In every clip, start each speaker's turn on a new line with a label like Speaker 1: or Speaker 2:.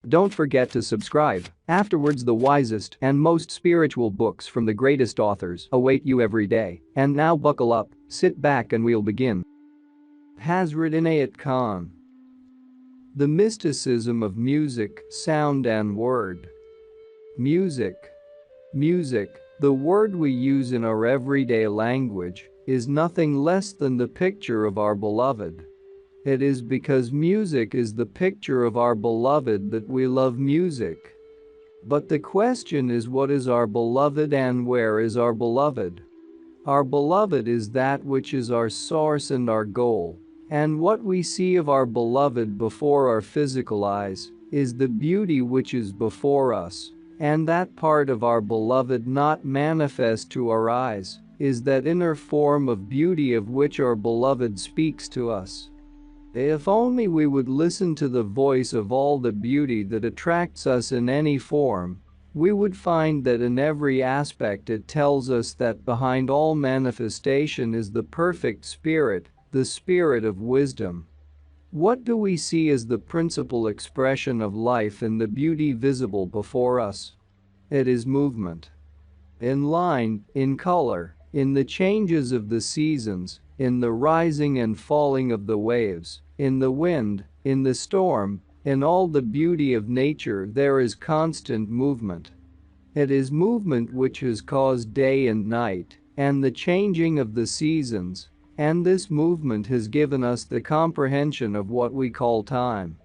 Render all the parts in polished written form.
Speaker 1: Don't forget to subscribe. Afterwards, the wisest and most spiritual books from the greatest authors await you every day. And now buckle up, sit back and we'll begin. Hazrat Inayat Khan. The Mysticism of Music, Sound and Word. Music. Music, the word we use in our everyday language, is nothing less than the picture of our beloved. It is because music is the picture of our beloved that we love music. But the question is, what is our beloved and where is our beloved? Our beloved is that which is our source and our goal. And what we see of our beloved before our physical eyes is the beauty which is before us. And that part of our beloved not manifest to our eyes is that inner form of beauty of which our beloved speaks to us. If only we would listen to the voice of all the beauty that attracts us in any form, we would find that in every aspect it tells us that behind all manifestation is the perfect spirit, the spirit of wisdom. What do we see as the principal expression of life in the beauty visible before us? It is movement. In line, in color, in the changes of the seasons, in the rising and falling of the waves, in the wind, in the storm, in all the beauty of nature there is constant movement. It is movement which has caused day and night, and the changing of the seasons, and this movement has given us the comprehension of what we call time.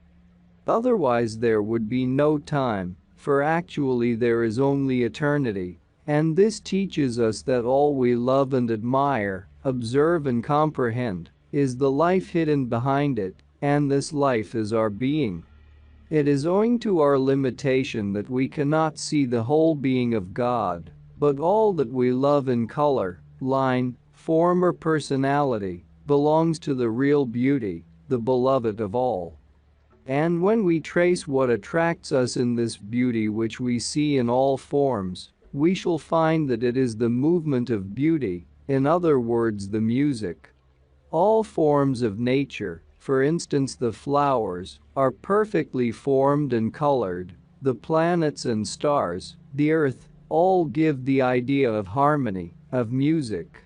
Speaker 1: Otherwise there would be no time, for actually there is only eternity, and this teaches us that all we love and admire, observe and comprehend, is the life hidden behind it, and this life is our being. It is owing to our limitation that we cannot see the whole being of God, but all that we love in color, line, form or personality belongs to the real beauty, the beloved of all. And when we trace what attracts us in this beauty which we see in all forms, we shall find that it is the movement of beauty, in other words the music. All forms of nature, for instance the flowers, are perfectly formed and colored, the planets and stars, the earth, all give the idea of harmony, of music.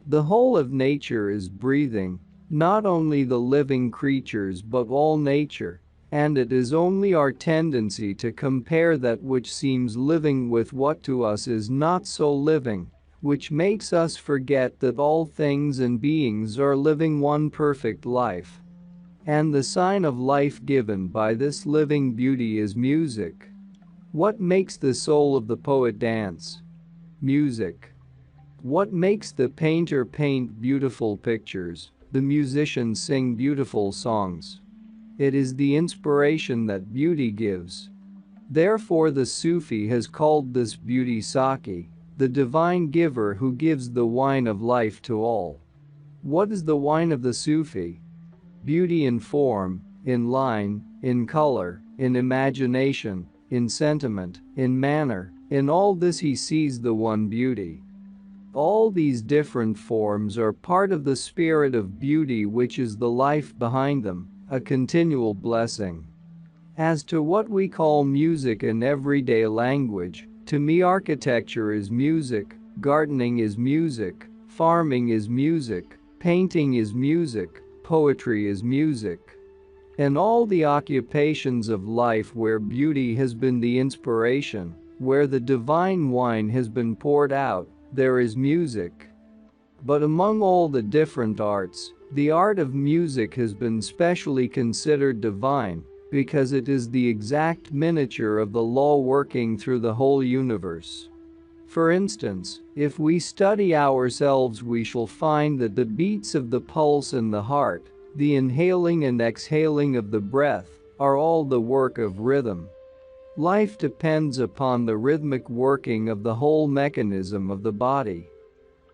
Speaker 1: The whole of nature is breathing, not only the living creatures but all nature, and it is only our tendency to compare that which seems living with what to us is not so living, which makes us forget that all things and beings are living one perfect life. And the sign of life given by this living beauty is music. What makes the soul of the poet dance? Music. What makes the painter paint beautiful pictures, the musician sing beautiful songs? It is the inspiration that beauty gives. Therefore the Sufi has called this beauty Saki, the divine giver who gives the wine of life to all. What is the wine of the Sufi? Beauty in form, in line, in color, in imagination, in sentiment, in manner, in all this he sees the one beauty. All these different forms are part of the spirit of beauty which is the life behind them, a continual blessing. As to what we call music in everyday language, to me architecture is music, gardening is music, farming is music, painting is music, poetry is music. In all the occupations of life where beauty has been the inspiration, where the divine wine has been poured out, there is music. But among all the different arts, the art of music has been specially considered divine, because it is the exact miniature of the law working through the whole universe. For instance, if we study ourselves we shall find that the beats of the pulse and the heart, the inhaling and exhaling of the breath, are all the work of rhythm. Life depends upon the rhythmic working of the whole mechanism of the body.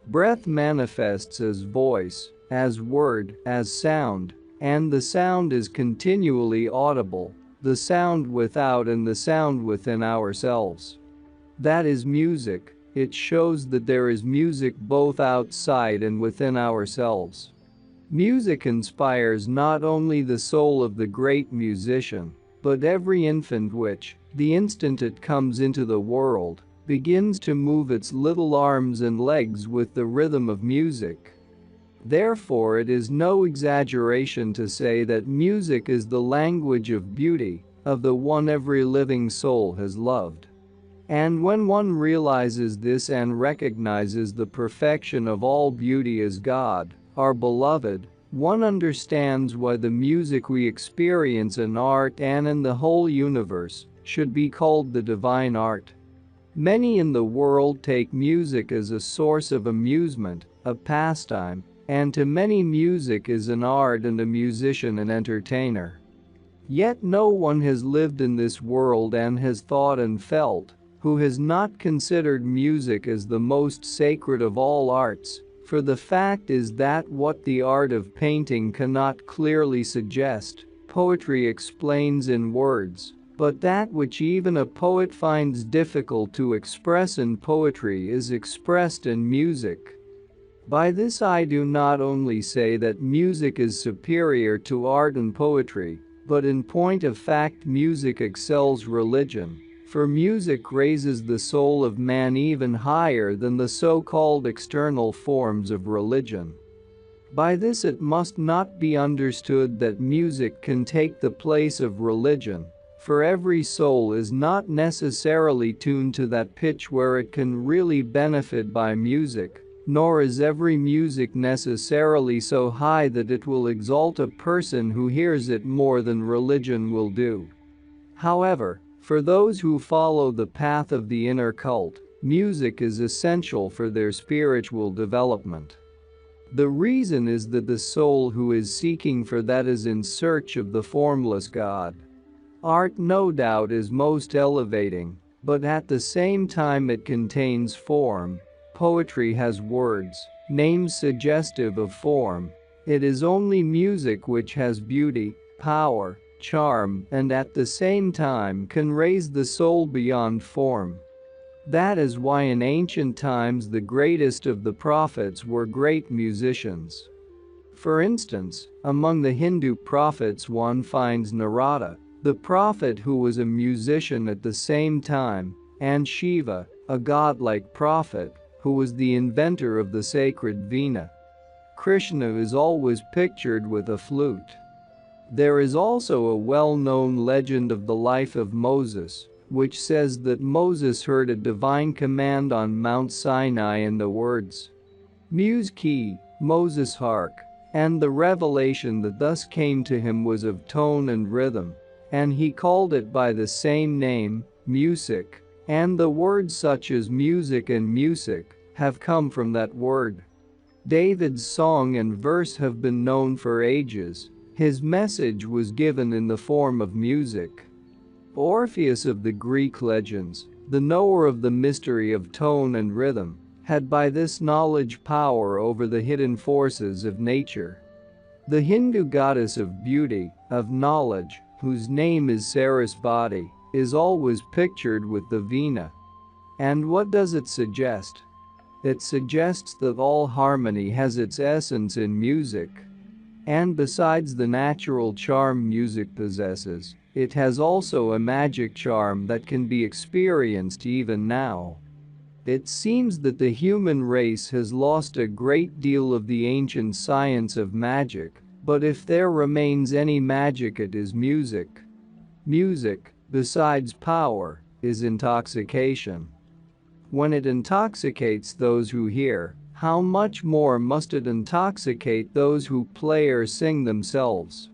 Speaker 1: Breath manifests as voice, as word, as sound, and the sound is continually audible, the sound without and the sound within ourselves. That is music. It shows that there is music both outside and within ourselves. Music inspires not only the soul of the great musician, But every infant which, the instant it comes into the world, begins to move its little arms and legs with the rhythm of music. Therefore it is no exaggeration to say that music is the language of beauty, of the one every living soul has loved. And when one realizes this and recognizes the perfection of all beauty as God, our beloved, one understands why the music we experience in art and in the whole universe should be called the divine art. Many in the world take music as a source of amusement, a pastime, and to many music is an art and a musician an entertainer. Yet no one has lived in this world and has thought and felt, who has not considered music as the most sacred of all arts, for the fact is that what the art of painting cannot clearly suggest, poetry explains in words, but that which even a poet finds difficult to express in poetry is expressed in music. By this I do not only say that music is superior to art and poetry, but in point of fact music excels religion, for music raises the soul of man even higher than the so-called external forms of religion. By this it must not be understood that music can take the place of religion, for every soul is not necessarily tuned to that pitch where it can really benefit by music, nor is every music necessarily so high that it will exalt a person who hears it more than religion will do. However, for those who follow the path of the inner cult, music is essential for their spiritual development. The reason is that the soul who is seeking for that is in search of the formless God. Art no doubt is most elevating, but at the same time it contains form. Poetry has words, names suggestive of form. It is only music which has beauty, power, charm, and at the same time can raise the soul beyond form. That is why in ancient times the greatest of the prophets were great musicians. For instance, among the Hindu prophets one finds Narada, the prophet who was a musician at the same time, and Shiva, a godlike prophet, who was the inventor of the sacred veena. Krishna is always pictured with a flute. There is also a well-known legend of the life of Moses, which says that Moses heard a divine command on Mount Sinai in the words, "Muse ki, Moses hark," and the revelation that thus came to him was of tone and rhythm, and he called it by the same name, music. And the words such as music and music have come from that word. David's song and verse have been known for ages. His message was given in the form of music. Orpheus of the Greek legends, the knower of the mystery of tone and rhythm, had by this knowledge power over the hidden forces of nature. The Hindu goddess of beauty, of knowledge, whose name is Sarasvati, is always pictured with the veena. And what does it suggest? It suggests that all harmony has its essence in music. And besides the natural charm music possesses, it has also a magic charm that can be experienced even now. It seems that the human race has lost a great deal of the ancient science of magic, but if there remains any magic it is music. Music, besides power, is intoxication. When it intoxicates those who hear, how much more must it intoxicate those who play or sing themselves?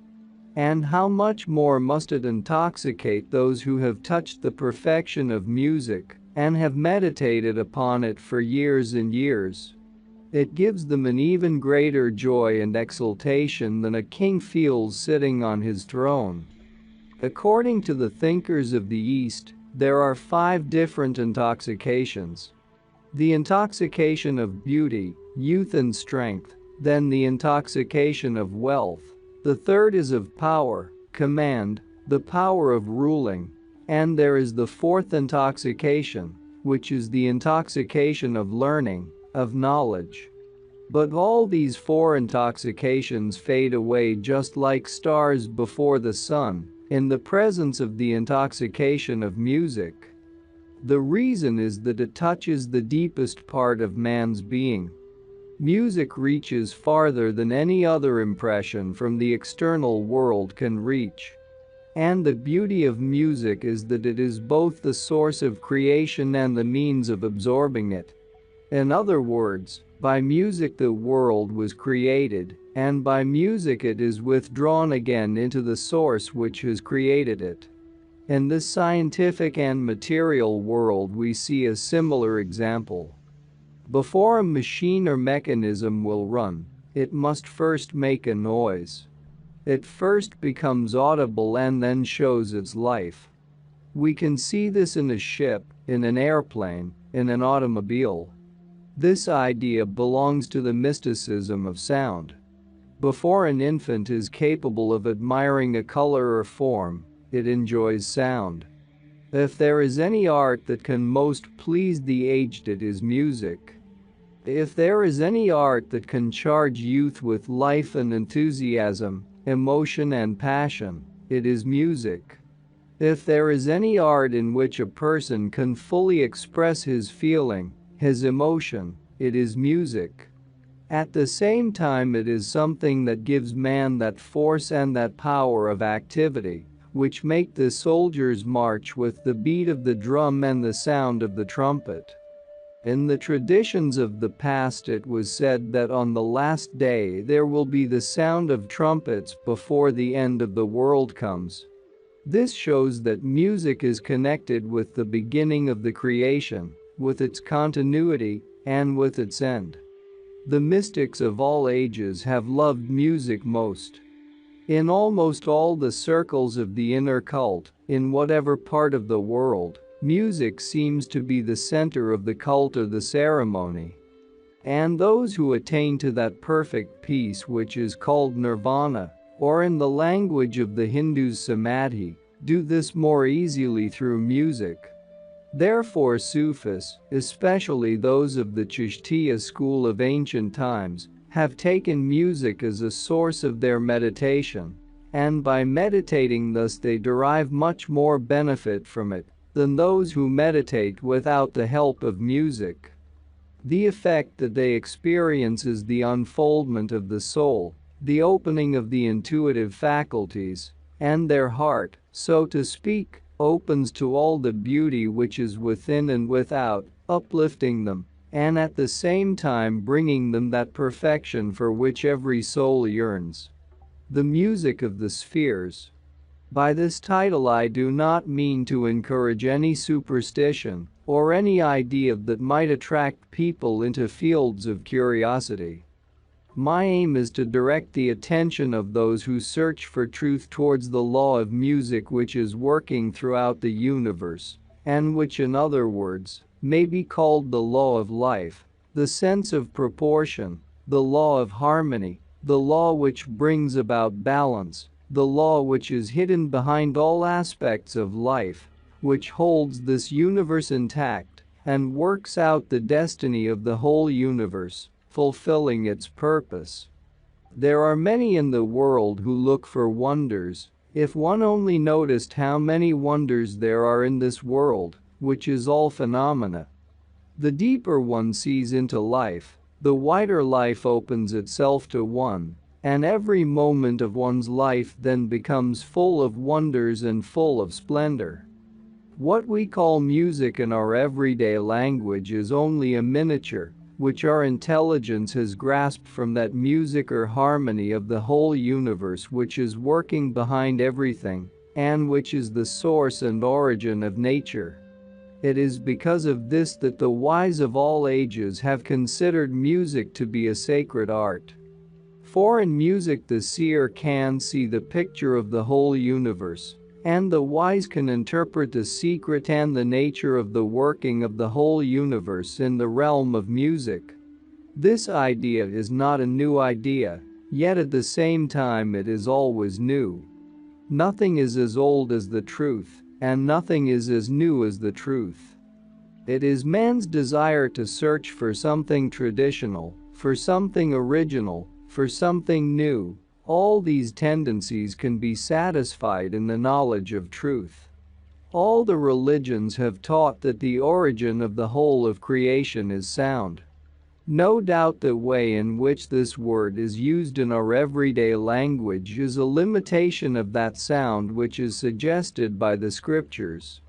Speaker 1: And how much more must it intoxicate those who have touched the perfection of music and have meditated upon it for years and years? It gives them an even greater joy and exultation than a king feels sitting on his throne. According to the thinkers of the East, there are 5 different intoxications. The intoxication of beauty, youth and strength, then the intoxication of wealth. The third is of power, command, the power of ruling, and there is the 4th intoxication, which is the intoxication of learning, of knowledge. But all these 4 intoxications fade away just like stars before the sun, in the presence of the intoxication of music. The reason is that it touches the deepest part of man's being. Music reaches farther than any other impression from the external world can reach. And the beauty of music is that it is both the source of creation and the means of absorbing it. In other words, by music the world was created, and by music it is withdrawn again into the source which has created it. In this scientific and material world we see a similar example. Before a machine or mechanism will run, it must first make a noise. It first becomes audible and then shows its life. We can see this in a ship, in an airplane, in an automobile. This idea belongs to the mysticism of sound. Before an infant is capable of admiring a color or form, it enjoys sound. If there is any art that can most please the aged, it is music. If there is any art that can charge youth with life and enthusiasm, emotion and passion, it is music. If there is any art in which a person can fully express his feeling, his emotion, it is music. At the same time, it is something that gives man that force and that power of activity, which make the soldiers march with the beat of the drum and the sound of the trumpet. In the traditions of the past it was said that on the last day there will be the sound of trumpets before the end of the world comes. This shows that music is connected with the beginning of the creation, with its continuity, and with its end. The mystics of all ages have loved music most. In almost all the circles of the inner cult, in whatever part of the world, music seems to be the center of the cult or the ceremony. And those who attain to that perfect peace which is called nirvana, or in the language of the Hindus samadhi, do this more easily through music. Therefore Sufis, especially those of the Chishtiya school of ancient times, have taken music as a source of their meditation, and by meditating thus they derive much more benefit from it than those who meditate without the help of music. The effect that they experience is the unfoldment of the soul, the opening of the intuitive faculties, and their heart, so to speak, opens to all the beauty which is within and without, uplifting them, and at the same time bringing them that perfection for which every soul yearns. The music of the spheres. By this title I do not mean to encourage any superstition or any idea that might attract people into fields of curiosity. My aim is to direct the attention of those who search for truth towards the law of music which is working throughout the universe, and which in other words, may be called the law of life, the sense of proportion, the law of harmony, the law which brings about balance, the law which is hidden behind all aspects of life, which holds this universe intact and works out the destiny of the whole universe, fulfilling its purpose. There are many in the world who look for wonders. If one only noticed how many wonders there are in this world, which is all phenomena. The deeper one sees into life, the wider life opens itself to one, and every moment of one's life then becomes full of wonders and full of splendor. What we call music in our everyday language is only a miniature, which our intelligence has grasped from that music or harmony of the whole universe which is working behind everything, and which is the source and origin of nature. It is because of this that the wise of all ages have considered music to be a sacred art. For in music the seer can see the picture of the whole universe, and the wise can interpret the secret and the nature of the working of the whole universe in the realm of music. This idea is not a new idea, yet at the same time it is always new. Nothing is as old as the truth, and nothing is as new as the truth. It is man's desire to search for something traditional, for something original, for something new, All these tendencies can be satisfied in the knowledge of truth. All the religions have taught that the origin of the whole of creation is sound. No doubt the way in which this word is used in our everyday language is a limitation of that sound which is suggested by the scriptures.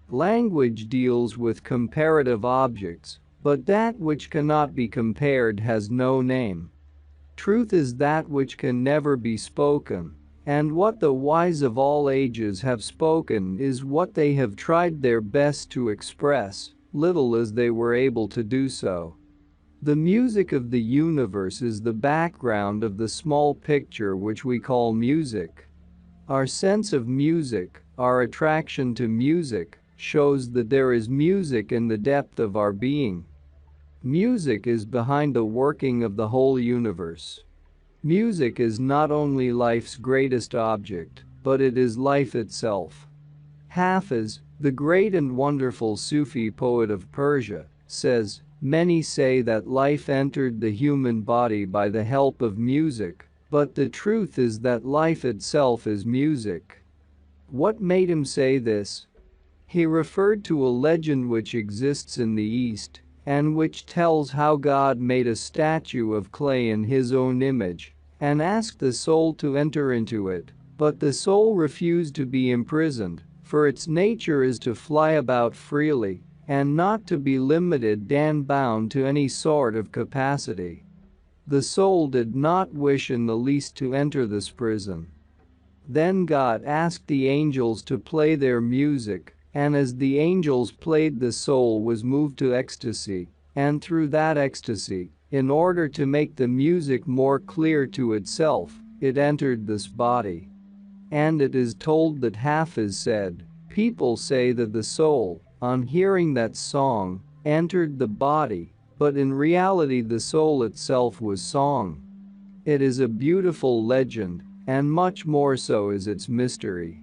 Speaker 1: Language deals with comparative objects, but that which cannot be compared has no name. Truth is that which can never be spoken, and what the wise of all ages have spoken is what they have tried their best to express, little as they were able to do so. The music of the universe is the background of the small picture which we call music. Our sense of music, our attraction to music, shows that there is music in the depth of our being. Music is behind the working of the whole universe. Music is not only life's greatest object, but it is life itself. Hafiz, the great and wonderful Sufi poet of Persia, says, "Many say that life entered the human body by the help of music, but the truth is that life itself is music." What made him say this? He referred to a legend which exists in the East, and which tells how God made a statue of clay in his own image, and asked the soul to enter into it, but the soul refused to be imprisoned, for its nature is to fly about freely, and not to be limited and bound to any sort of capacity. The soul did not wish in the least to enter this prison. Then God asked the angels to play their music, and as the angels played, the soul was moved to ecstasy, and through that ecstasy, in order to make the music more clear to itself, it entered this body. And it is told that Hafiz said, "People say that the soul, on hearing that song, entered the body, but in reality the soul itself was song." It is a beautiful legend, and much more so is its mystery.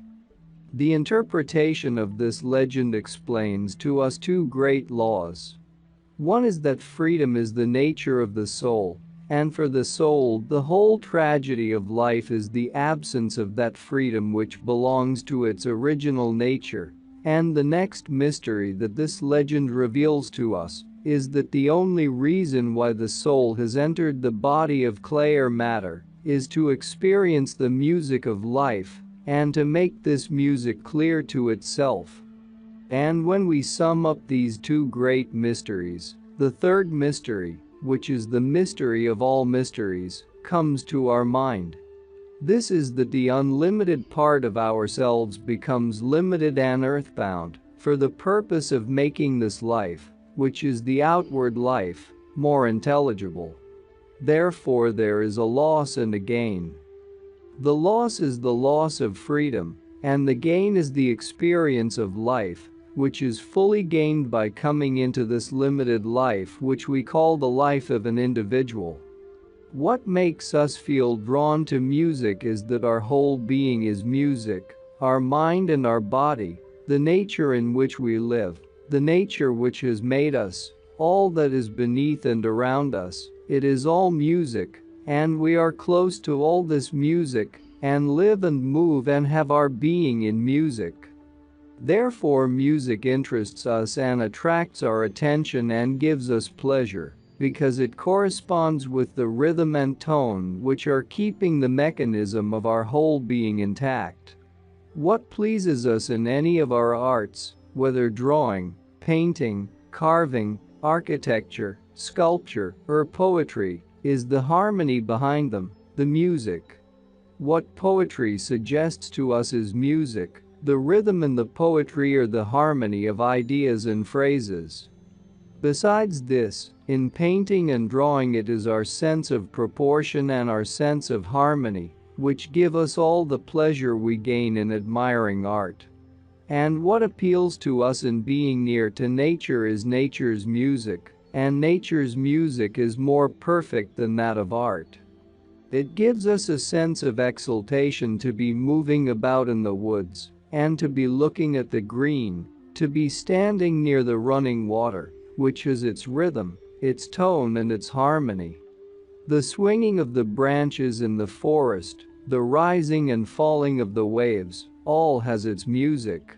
Speaker 1: The interpretation of this legend explains to us two great laws. One is that freedom is the nature of the soul, and for the soul the whole tragedy of life is the absence of that freedom which belongs to its original nature. And the next mystery that this legend reveals to us is that the only reason why the soul has entered the body of clay or matter is to experience the music of life and to make this music clear to itself. And when we sum up these two great mysteries, the third mystery, which is the mystery of all mysteries, comes to our mind. This is that the unlimited part of ourselves becomes limited and earthbound for the purpose of making this life, which is the outward life, more intelligible. Therefore there is a loss and a gain. The loss is the loss of freedom, and the gain is the experience of life, which is fully gained by coming into this limited life which we call the life of an individual. What makes us feel drawn to music is that our whole being is music, our mind and our body, the nature in which we live, the nature which has made us, all that is beneath and around us, it is all music, and we are close to all this music, and live and move and have our being in music. Therefore music interests us and attracts our attention and gives us pleasure, because it corresponds with the rhythm and tone which are keeping the mechanism of our whole being intact. What pleases us in any of our arts, whether drawing, painting, carving, architecture, sculpture, or poetry, is the harmony behind them, the music. What poetry suggests to us is music. The rhythm in the poetry are the harmony of ideas and phrases. Besides this, in painting and drawing it is our sense of proportion and our sense of harmony, which give us all the pleasure we gain in admiring art. And what appeals to us in being near to nature is nature's music, and nature's music is more perfect than that of art. It gives us a sense of exultation to be moving about in the woods, and to be looking at the green, to be standing near the running water, which has its rhythm, its tone and its harmony. The swinging of the branches in the forest, the rising and falling of the waves, all has its music.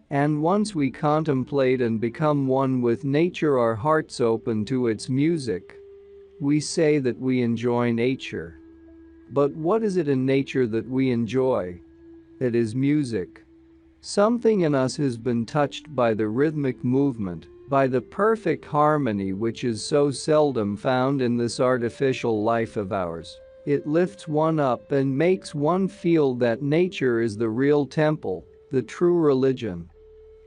Speaker 1: And once we contemplate and become one with nature, our hearts open to its music. We say that we enjoy nature. But what is it in nature that we enjoy? It is music. Something in us has been touched by the rhythmic movement, by the perfect harmony which is so seldom found in this artificial life of ours. It lifts one up and makes one feel that nature is the real temple, the true religion.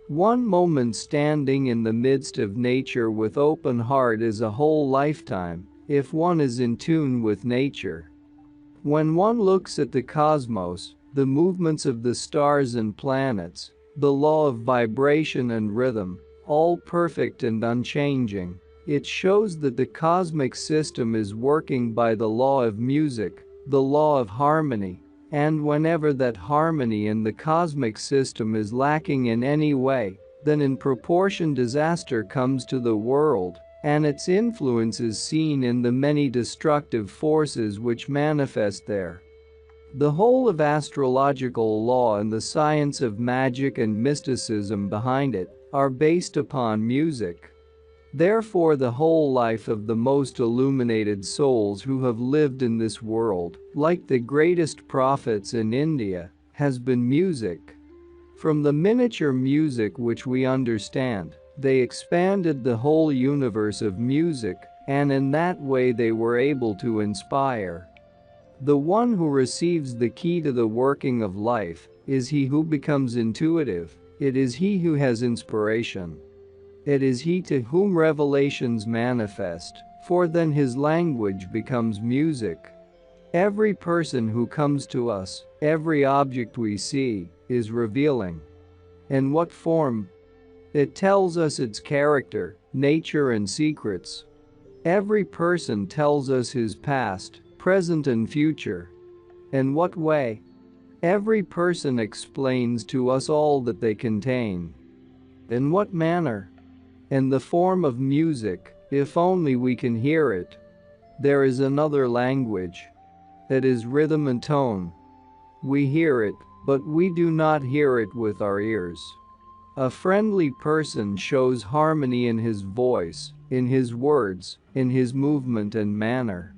Speaker 1: One moment standing in the midst of nature with open heart is a whole lifetime, if one is in tune with nature. When one looks at the cosmos, the movements of the stars and planets, the law of vibration and rhythm, all perfect and unchanging, it shows that the cosmic system is working by the law of music, the law of harmony. And whenever that harmony in the cosmic system is lacking in any way, then in proportion disaster comes to the world, and its influence is seen in the many destructive forces which manifest there. The whole of astrological law and the science of magic and mysticism behind it are based upon music. Therefore, the whole life of the most illuminated souls who have lived in this world, like the greatest prophets in India, has been music. From the miniature music which we understand, they expanded the whole universe of music, and in that way they were able to inspire. The one who receives the key to the working of life is he who becomes intuitive. It is he who has inspiration. It is he to whom revelations manifest, for then his language becomes music. Every person who comes to us, every object we see, is revealing. In what form? It tells us its character, nature and secrets. Every person tells us his past, present and future. In what way? Every person explains to us all that they contain. In what manner? In the form of music, if only we can hear it. There is another language. It is rhythm and tone. We hear it, but we do not hear it with our ears. A friendly person shows harmony in his voice, in his words, in his movement and manner.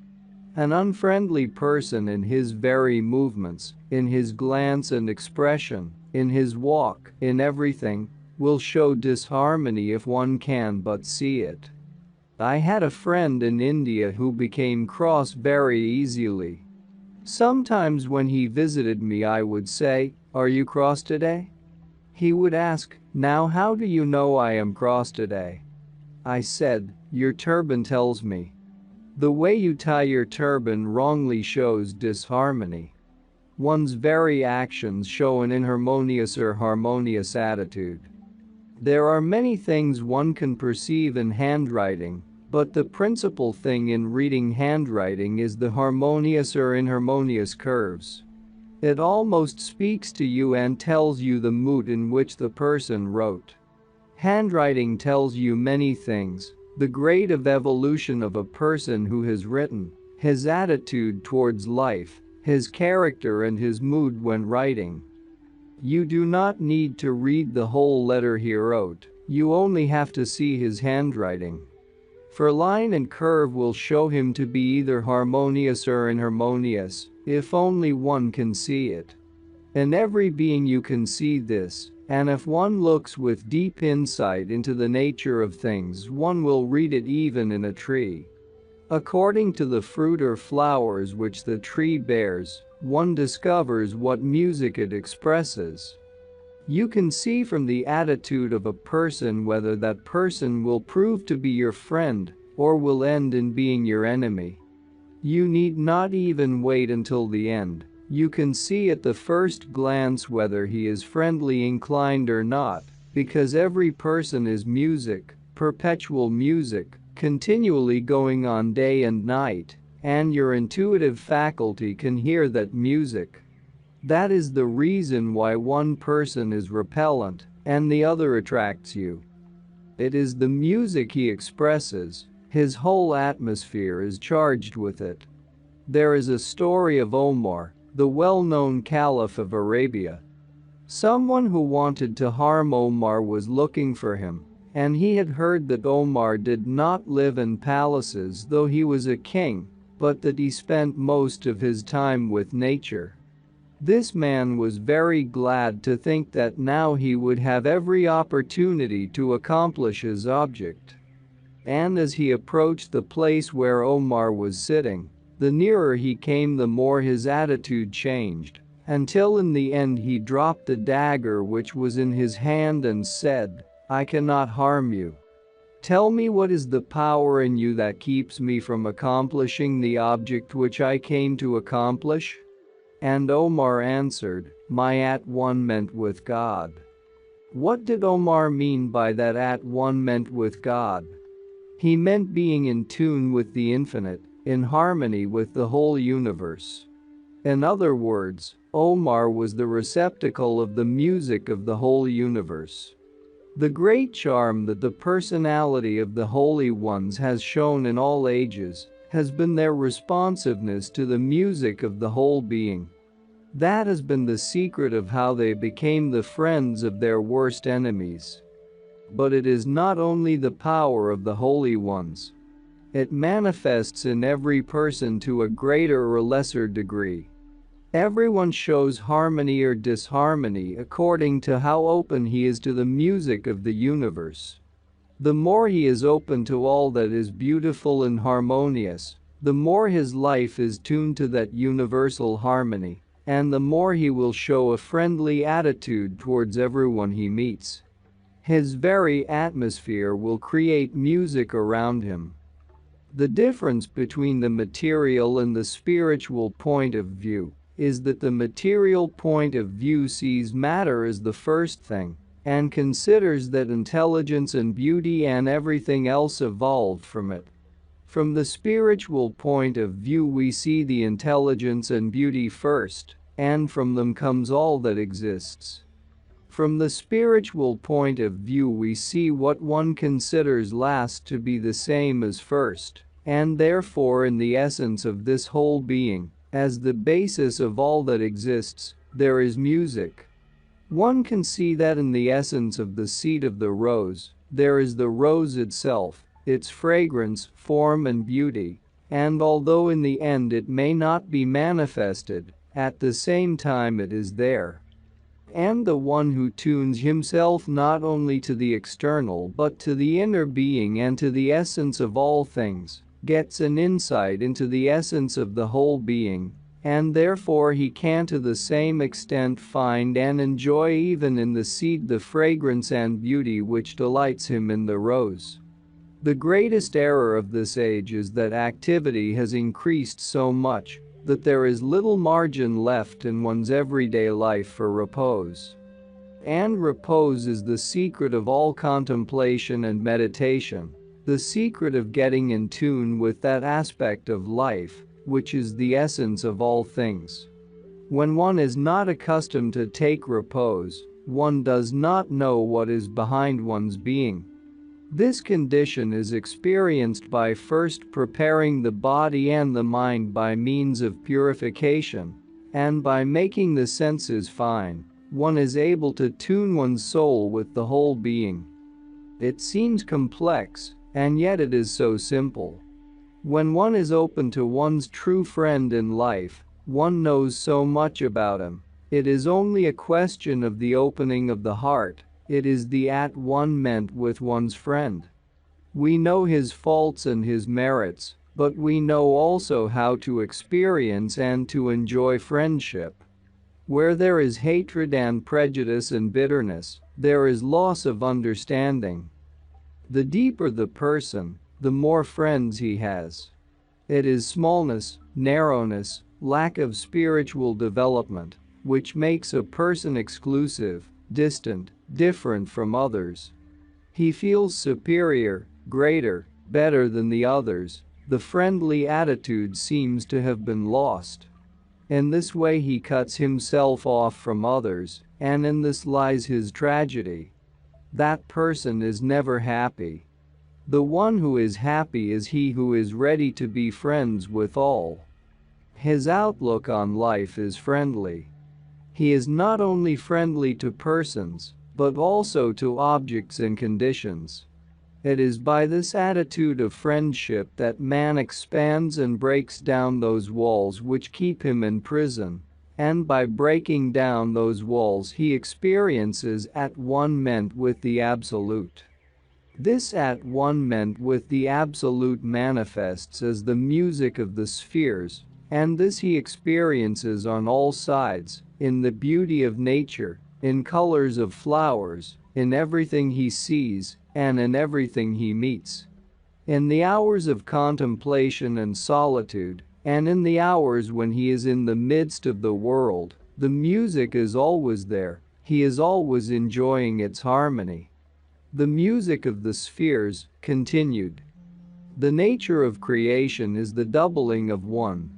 Speaker 1: An unfriendly person in his very movements, in his glance and expression, in his walk, in everything, will show disharmony if one can but see it. I had a friend in India who became cross very easily. Sometimes when he visited me I would say, "Are you cross today?" He would ask, "Now how do you know I am cross today?" I said, "Your turban tells me." The way you tie your turban wrongly shows disharmony. One's very actions show an inharmonious or harmonious attitude. There are many things one can perceive in handwriting, but the principal thing in reading handwriting is the harmonious or inharmonious curves. It almost speaks to you and tells you the mood in which the person wrote. Handwriting tells you many things: the grade of evolution of a person who has written, his attitude towards life, his character and his mood when writing. You do not need to read the whole letter he wrote, you only have to see his handwriting. For line and curve will show him to be either harmonious or inharmonious, if only one can see it. In every being you can see this, and if one looks with deep insight into the nature of things, one will read it even in a tree. According to the fruit or flowers which the tree bears, one discovers what music it expresses. You can see from the attitude of a person whether that person will prove to be your friend or will end in being your enemy. You need not even wait until the end. You can see at the first glance whether he is friendly inclined or not, because every person is music, perpetual music, continually going on day and night, and your intuitive faculty can hear that music. That is the reason why one person is repellent and the other attracts you. It is the music he expresses, His whole atmosphere is charged with it. There is a story of Omar, the well-known Caliph of Arabia. Someone who wanted to harm Omar was looking for him, and he had heard that Omar did not live in palaces though he was a king, but that he spent most of his time with nature. This man was very glad to think that now he would have every opportunity to accomplish his object. And as he approached the place where Omar was sitting, the nearer he came the more his attitude changed, until in the end he dropped the dagger which was in his hand and said, "I cannot harm you. Tell me what is the power in you that keeps me from accomplishing the object which I came to accomplish?" And Omar answered, "My at one meant with God." What did Omar mean by that at one meant with God? He meant being in tune with the infinite, in harmony with the whole universe. In other words, Omar was the receptacle of the music of the whole universe. The great charm that the personality of the Holy Ones has shown in all ages has been their responsiveness to the music of the whole being. That has been the secret of how they became the friends of their worst enemies. But it is not only the power of the Holy Ones. It manifests in every person to a greater or lesser degree. Everyone shows harmony or disharmony according to how open he is to the music of the universe. The more he is open to all that is beautiful and harmonious, the more his life is tuned to that universal harmony, and the more he will show a friendly attitude towards everyone he meets. His very atmosphere will create music around him. The difference between the material and the spiritual point of view is that the material point of view sees matter as the first thing and considers that intelligence and beauty and everything else evolved from it. From the spiritual point of view we see the intelligence and beauty first, and from them comes all that exists. From the spiritual point of view we see what one considers last to be the same as first, and therefore in the essence of this whole being, as the basis of all that exists, there is music. One can see that in the essence of the seed of the rose, there is the rose itself, its fragrance, form and beauty, and although in the end it may not be manifested, at the same time it is there. And the one who tunes himself not only to the external but to the inner being and to the essence of all things, gets an insight into the essence of the whole being, and therefore he can to the same extent find and enjoy even in the seed the fragrance and beauty which delights him in the rose. The greatest error of this age is that activity has increased so much that there is little margin left in one's everyday life for repose. And repose is the secret of all contemplation and meditation, the secret of getting in tune with that aspect of life, which is the essence of all things. When one is not accustomed to take repose, one does not know what is behind one's being. This condition is experienced by first preparing the body and the mind by means of purification, and by making the senses fine, one is able to tune one's soul with the whole being. It seems complex, and yet it is so simple. When one is open to one's true friend in life, one knows so much about him. It is only a question of the opening of the heart. It is the at one meant with one's friend. We know his faults and his merits, but we know also how to experience and to enjoy friendship. Where there is hatred and prejudice and bitterness, there is loss of understanding. The deeper the person, the more friends he has. It is smallness, narrowness, lack of spiritual development, which makes a person exclusive, distant, different from others. He feels superior, greater, better than the others. The friendly attitude seems to have been lost. In this way he cuts himself off from others, and in this lies his tragedy. That person is never happy. The one who is happy is he who is ready to be friends with all. His outlook on life is friendly. He is not only friendly to persons, but also to objects and conditions. It is by this attitude of friendship that man expands and breaks down those walls which keep him in prison, and by breaking down those walls he experiences at one-ment with the Absolute. This at one-ment with the Absolute manifests as the music of the spheres, and this he experiences on all sides, in the beauty of nature, in colors of flowers, in everything he sees, and in everything he meets. In the hours of contemplation and solitude, and in the hours when he is in the midst of the world, the music is always there, he is always enjoying its harmony. The music of the spheres, continued. The nature of creation is the doubling of one.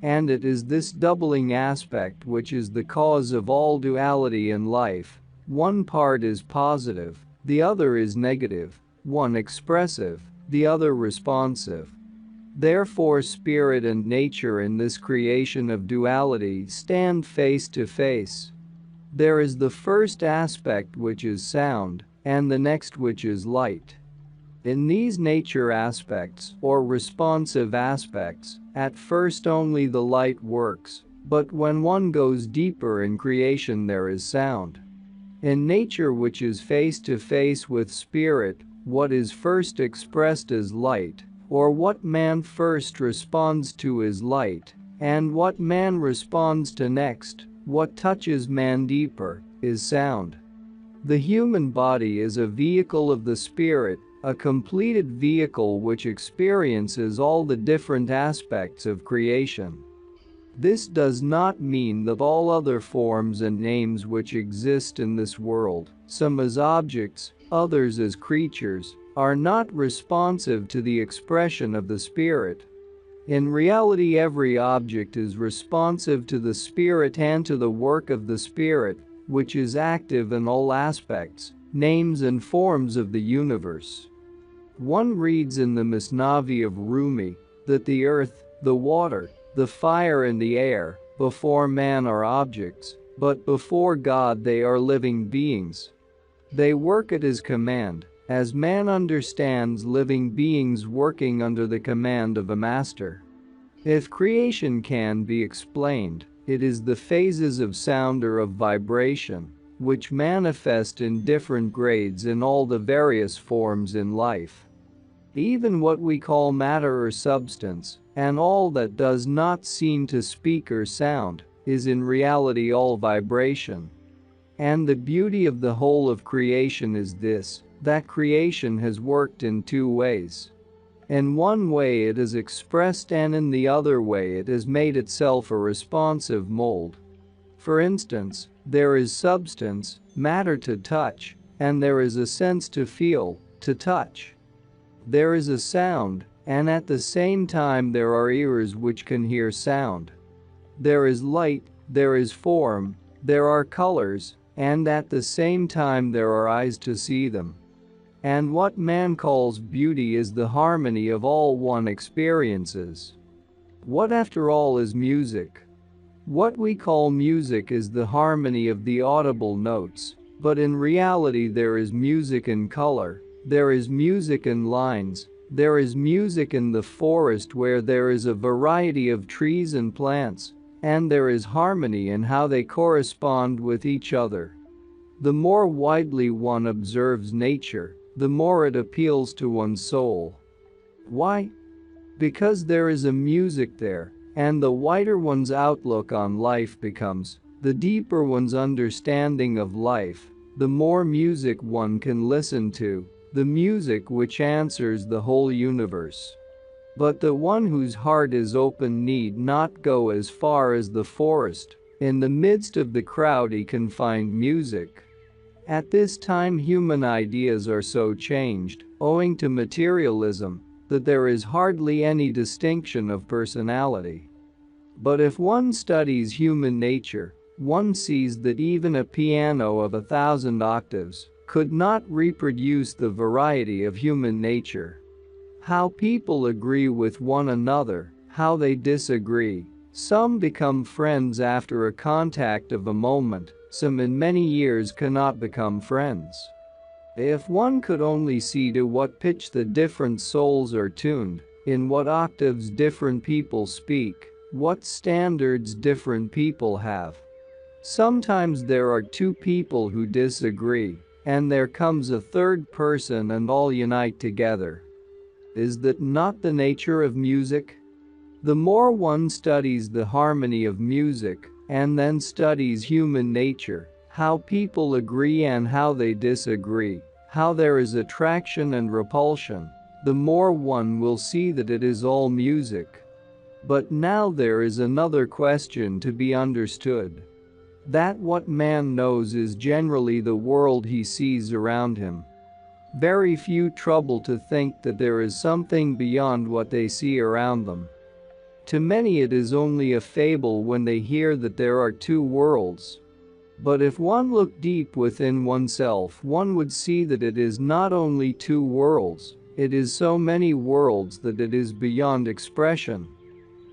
Speaker 1: And it is this doubling aspect which is the cause of all duality in life. One part is positive, the other is negative, one expressive, the other responsive. Therefore spirit and nature in this creation of duality stand face to face. There is the first aspect which is sound, and the next which is light. In these nature aspects, or responsive aspects, at first only the light works, but when one goes deeper in creation there is sound. In nature which is face to face with spirit, what is first expressed is light, or what man first responds to is light, and what man responds to next, what touches man deeper, is sound. The human body is a vehicle of the spirit, a completed vehicle which experiences all the different aspects of creation. This does not mean that all other forms and names which exist in this world, some as objects, others as creatures, are not responsive to the expression of the spirit. In reality, every object is responsive to the spirit and to the work of the spirit, which is active in all aspects, names and forms of the universe. One reads in the Masnavi of Rumi that the earth, the water, the fire and the air, before man are objects, but before God they are living beings. They work at his command, as man understands living beings working under the command of a master. If creation can be explained, it is the phases of sound or of vibration, which manifest in different grades in all the various forms in life. Even what we call matter or substance, and all that does not seem to speak or sound, is in reality all vibration. And the beauty of the whole of creation is this, that creation has worked in two ways. In one way it is expressed, and in the other way it has made itself a responsive mold. For instance, there is substance, matter to touch, and there is a sense to feel, to touch. There is a sound, and at the same time there are ears which can hear sound. There is light, there is form, there are colors, and at the same time there are eyes to see them. And what man calls beauty is the harmony of all one experiences. What after all is music? What we call music is the harmony of the audible notes, but in reality there is music in color, there is music in lines, there is music in the forest where there is a variety of trees and plants, and there is harmony in how they correspond with each other. The more widely one observes nature, the more it appeals to one's soul. Why? Because there is a music there, and the wider one's outlook on life becomes, the deeper one's understanding of life, the more music one can listen to, the music which answers the whole universe. But the one whose heart is open need not go as far as the forest. In the midst of the crowd he can find music. At this time human ideas are so changed, owing to materialism, that there is hardly any distinction of personality. But if one studies human nature, one sees that even a piano of 1,000 octaves, could not reproduce the variety of human nature. How people agree with one another, how they disagree. Some become friends after a contact of a moment, some in many years cannot become friends. If one could only see to what pitch the different souls are tuned, in what octaves different people speak, what standards different people have. Sometimes there are two people who disagree, and there comes a third person and all unite together. Is that not the nature of music? The more one studies the harmony of music, and then studies human nature, how people agree and how they disagree, how there is attraction and repulsion, the more one will see that it is all music. But now there is another question to be understood. That what man knows is generally the world he sees around him. Very few trouble to think that there is something beyond what they see around them. To many it is only a fable when they hear that there are two worlds. But if one looked deep within oneself, one would see that it is not only two worlds, it is so many worlds that it is beyond expression.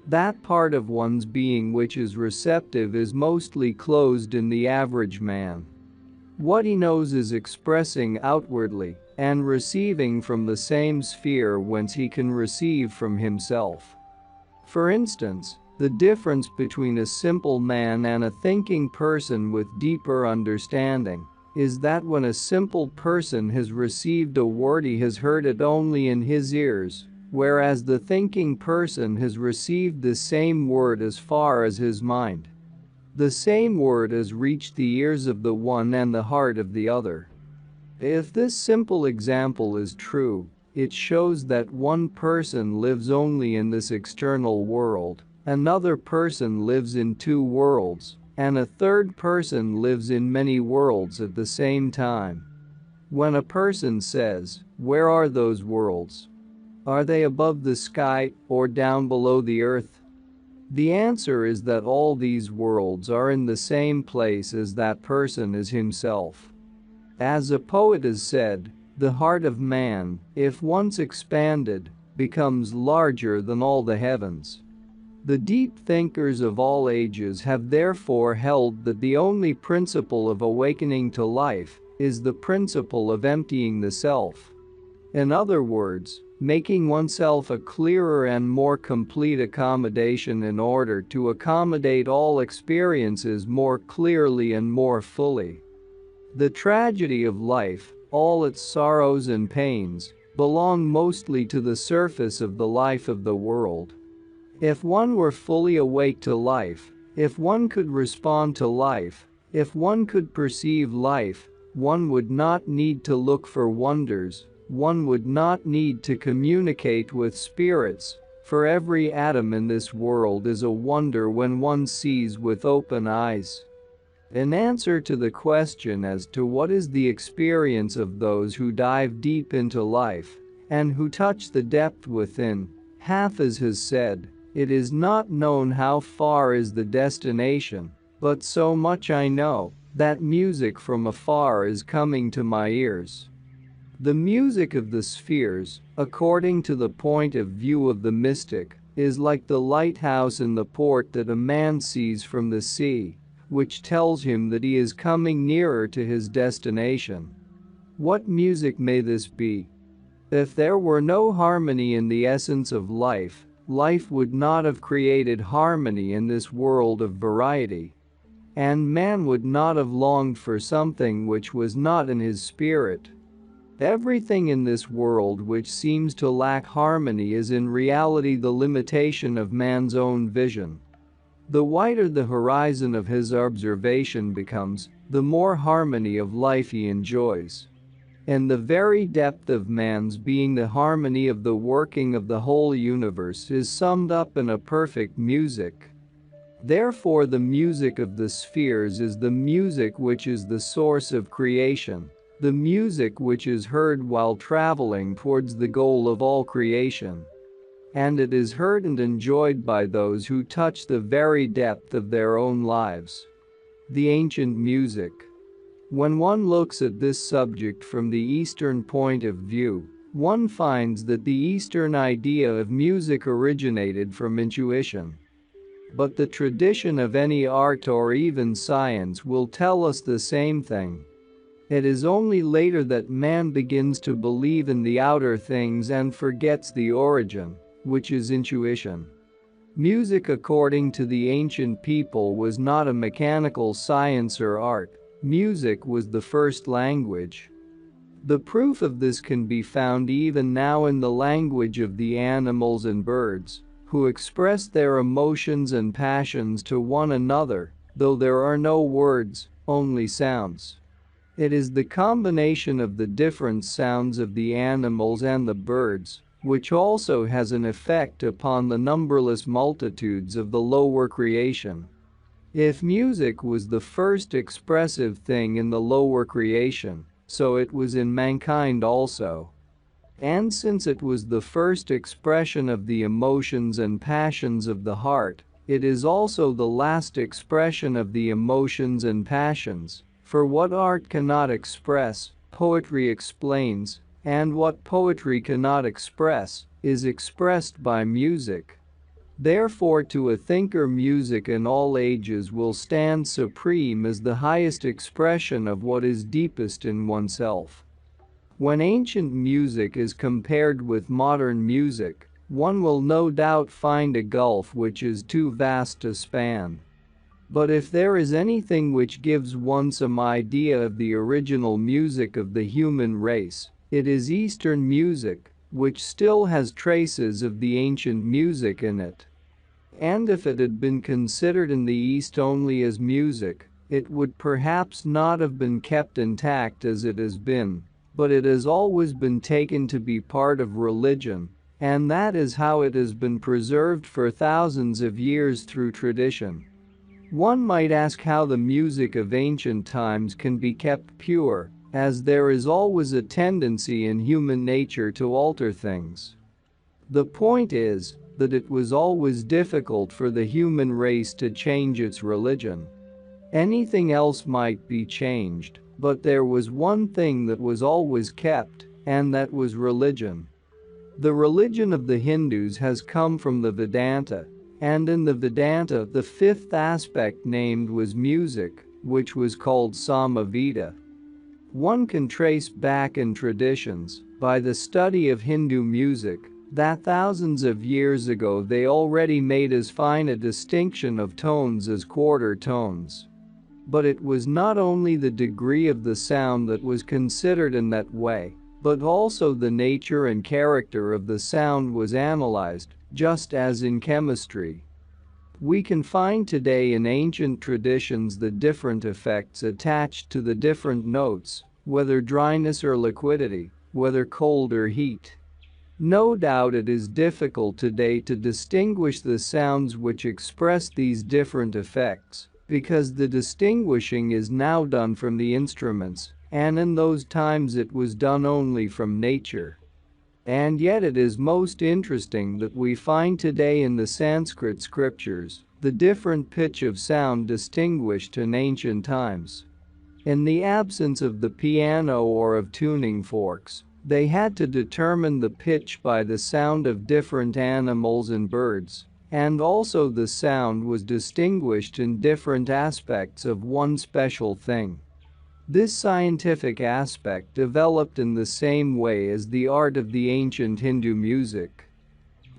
Speaker 1: That part of one's being which is receptive is mostly closed in the average man. What he knows is expressing outwardly and receiving from the same sphere whence he can receive from himself. For instance, the difference between a simple man and a thinking person with deeper understanding is that when a simple person has received a word he has heard it only in his ears, whereas the thinking person has received the same word as far as his mind. The same word has reached the ears of the one and the heart of the other. If this simple example is true, it shows that one person lives only in this external world, another person lives in two worlds, and a third person lives in many worlds at the same time. When a person says, "Where are those worlds? Are they above the sky or down below the earth?" The answer is that all these worlds are in the same place as that person is himself. As a poet has said, the heart of man, if once expanded, becomes larger than all the heavens. The deep thinkers of all ages have therefore held that the only principle of awakening to life is the principle of emptying the self. In other words, making oneself a clearer and more complete accommodation in order to accommodate all experiences more clearly and more fully. The tragedy of life, all its sorrows and pains, belong mostly to the surface of the life of the world. If one were fully awake to life, if one could respond to life, if one could perceive life, one would not need to look for wonders, one would not need to communicate with spirits, for every atom in this world is a wonder when one sees with open eyes. In answer to the question as to what is the experience of those who dive deep into life and who touch the depth within, Hafiz has said, "It is not known how far is the destination, but so much I know, that music from afar is coming to my ears." The music of the spheres, according to the point of view of the mystic, is like the lighthouse in the port that a man sees from the sea, which tells him that he is coming nearer to his destination. What music may this be? If there were no harmony in the essence of life, life would not have created harmony in this world of variety. And man would not have longed for something which was not in his spirit. Everything in this world which seems to lack harmony is in reality the limitation of man's own vision. The wider the horizon of his observation becomes, the more harmony of life he enjoys. In the very depth of man's being, the harmony of the working of the whole universe is summed up in a perfect music. Therefore, the music of the spheres is the music which is the source of creation, the music which is heard while traveling towards the goal of all creation. And it is heard and enjoyed by those who touch the very depth of their own lives. The ancient music. When one looks at this subject from the Eastern point of view, one finds that the Eastern idea of music originated from intuition. But the tradition of any art or even science will tell us the same thing. It is only later that man begins to believe in the outer things and forgets the origin, which is intuition. Music, according to the ancient people, was not a mechanical science or art. Music was the first language. The proof of this can be found even now in the language of the animals and birds, who express their emotions and passions to one another, though there are no words, only sounds. It is the combination of the different sounds of the animals and the birds, which also has an effect upon the numberless multitudes of the lower creation. If music was the first expressive thing in the lower creation, so it was in mankind also. And since it was the first expression of the emotions and passions of the heart, it is also the last expression of the emotions and passions. For what art cannot express, poetry explains, and what poetry cannot express is expressed by music. Therefore, to a thinker, music in all ages will stand supreme as the highest expression of what is deepest in oneself. When ancient music is compared with modern music, one will no doubt find a gulf which is too vast to span. But if there is anything which gives one some idea of the original music of the human race, it is Eastern music, which still has traces of the ancient music in it. And if it had been considered in the East only as music, it would perhaps not have been kept intact as it has been, but it has always been taken to be part of religion, and that is how it has been preserved for thousands of years through tradition. One might ask how the music of ancient times can be kept pure, as there is always a tendency in human nature to alter things. The point is that it was always difficult for the human race to change its religion. Anything else might be changed, but there was one thing that was always kept, and that was religion. The religion of the Hindus has come from the Vedanta. And in the Vedanta, the fifth aspect named was music, which was called Samaveda. One can trace back in traditions, by the study of Hindu music, that thousands of years ago they already made as fine a distinction of tones as quarter tones. But it was not only the degree of the sound that was considered in that way, but also the nature and character of the sound was analyzed, just as in chemistry. We can find today in ancient traditions the different effects attached to the different notes, whether dryness or liquidity, whether cold or heat. No doubt it is difficult today to distinguish the sounds which express these different effects, because the distinguishing is now done from the instruments, and in those times it was done only from nature. And yet it is most interesting that we find today in the Sanskrit scriptures the different pitch of sound distinguished in ancient times. In the absence of the piano or of tuning forks, they had to determine the pitch by the sound of different animals and birds, and also the sound was distinguished in different aspects of one special thing. This scientific aspect developed in the same way as the art of the ancient Hindu music.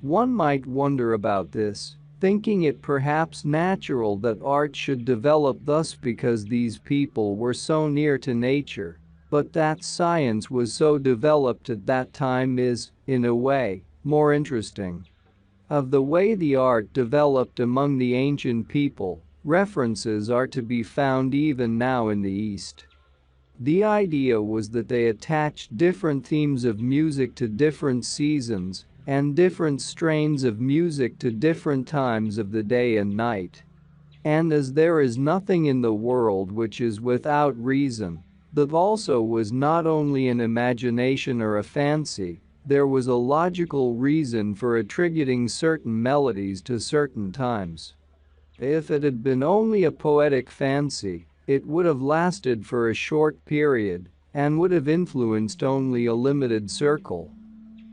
Speaker 1: One might wonder about this, thinking it perhaps natural that art should develop thus because these people were so near to nature, but that science was so developed at that time is, in a way, more interesting. Of the way the art developed among the ancient people, references are to be found even now in the East. The idea was that they attached different themes of music to different seasons and different strains of music to different times of the day and night. And as there is nothing in the world which is without reason, that also was not only an imagination or a fancy, there was a logical reason for attributing certain melodies to certain times. If it had been only a poetic fancy, It would have lasted for a short period and would have influenced only a limited circle.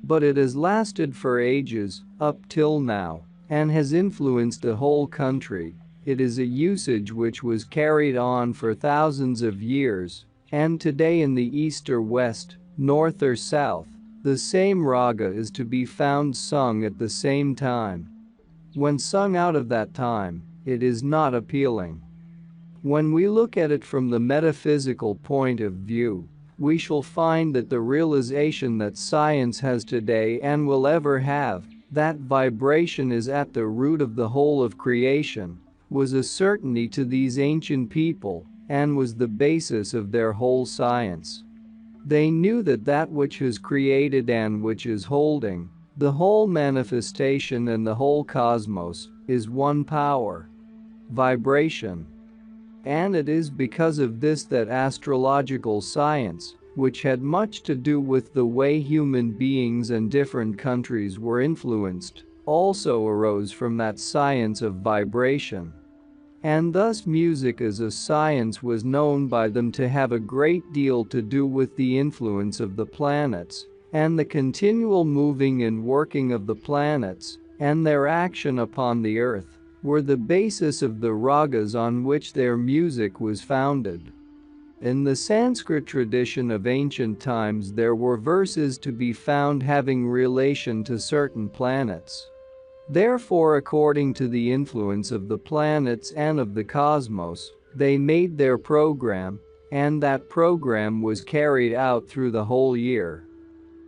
Speaker 1: But it has lasted for ages, up till now, and has influenced the whole country. It is a usage which was carried on for thousands of years, and today in the east or west, north or south, the same raga is to be found sung at the same time. When sung out of that time, it is not appealing. When we look at it from the metaphysical point of view, we shall find that the realization that science has today and will ever have, that vibration is at the root of the whole of creation, was a certainty to these ancient people and was the basis of their whole science. They knew that that which is created and which is holding, the whole manifestation and the whole cosmos, is one power. Vibration. And it is because of this that astrological science, which had much to do with the way human beings and different countries were influenced, also arose from that science of vibration. And thus music as a science was known by them to have a great deal to do with the influence of the planets, and the continual moving and working of the planets, and their action upon the earth, were the basis of the ragas on which their music was founded. In the Sanskrit tradition of ancient times there were verses to be found having relation to certain planets. Therefore, according to the influence of the planets and of the cosmos, they made their program, and that program was carried out through the whole year.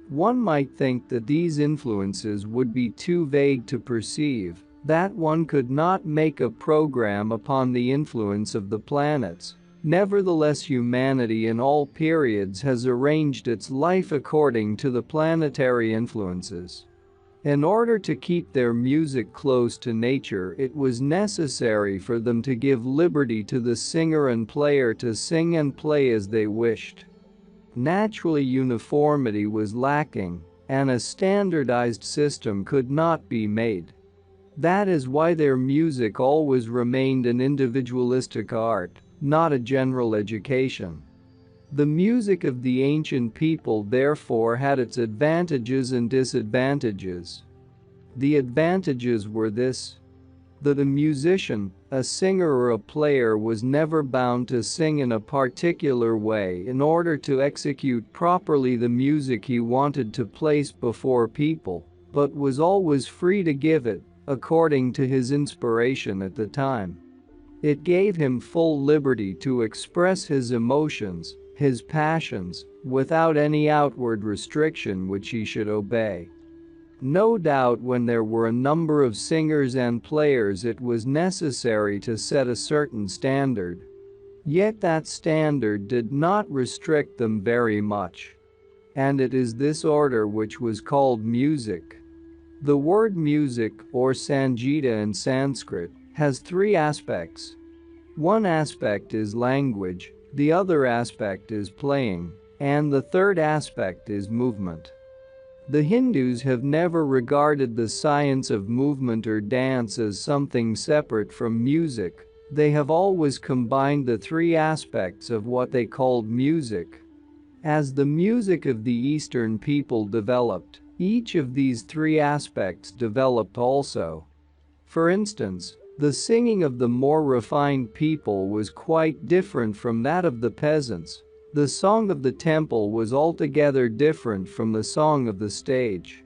Speaker 1: One might think that these influences would be too vague to perceive, that one could not make a program upon the influence of the planets. Nevertheless, humanity in all periods has arranged its life according to the planetary influences. In order to keep their music close to nature, it was necessary for them to give liberty to the singer and player to sing and play as they wished. Naturally, uniformity was lacking, and a standardized system could not be made. That is why their music always remained an individualistic art, not a general education. The music of the ancient people therefore had its advantages and disadvantages. The advantages were this: that a musician, a singer or a player was never bound to sing in a particular way in order to execute properly the music he wanted to place before people, but was always free to give it according to his inspiration at the time. It gave him full liberty to express his emotions, his passions, without any outward restriction which he should obey. No doubt when there were a number of singers and players it was necessary to set a certain standard. Yet that standard did not restrict them very much. And it is this order which was called music. The word music, or Sangeeta in Sanskrit, has three aspects. One aspect is language, the other aspect is playing, and the third aspect is movement. The Hindus have never regarded the science of movement or dance as something separate from music. They have always combined the three aspects of what they called music. As the music of the Eastern people developed, each of these three aspects developed also. For instance, the singing of the more refined people was quite different from that of the peasants. The song of the temple was altogether different from the song of the stage.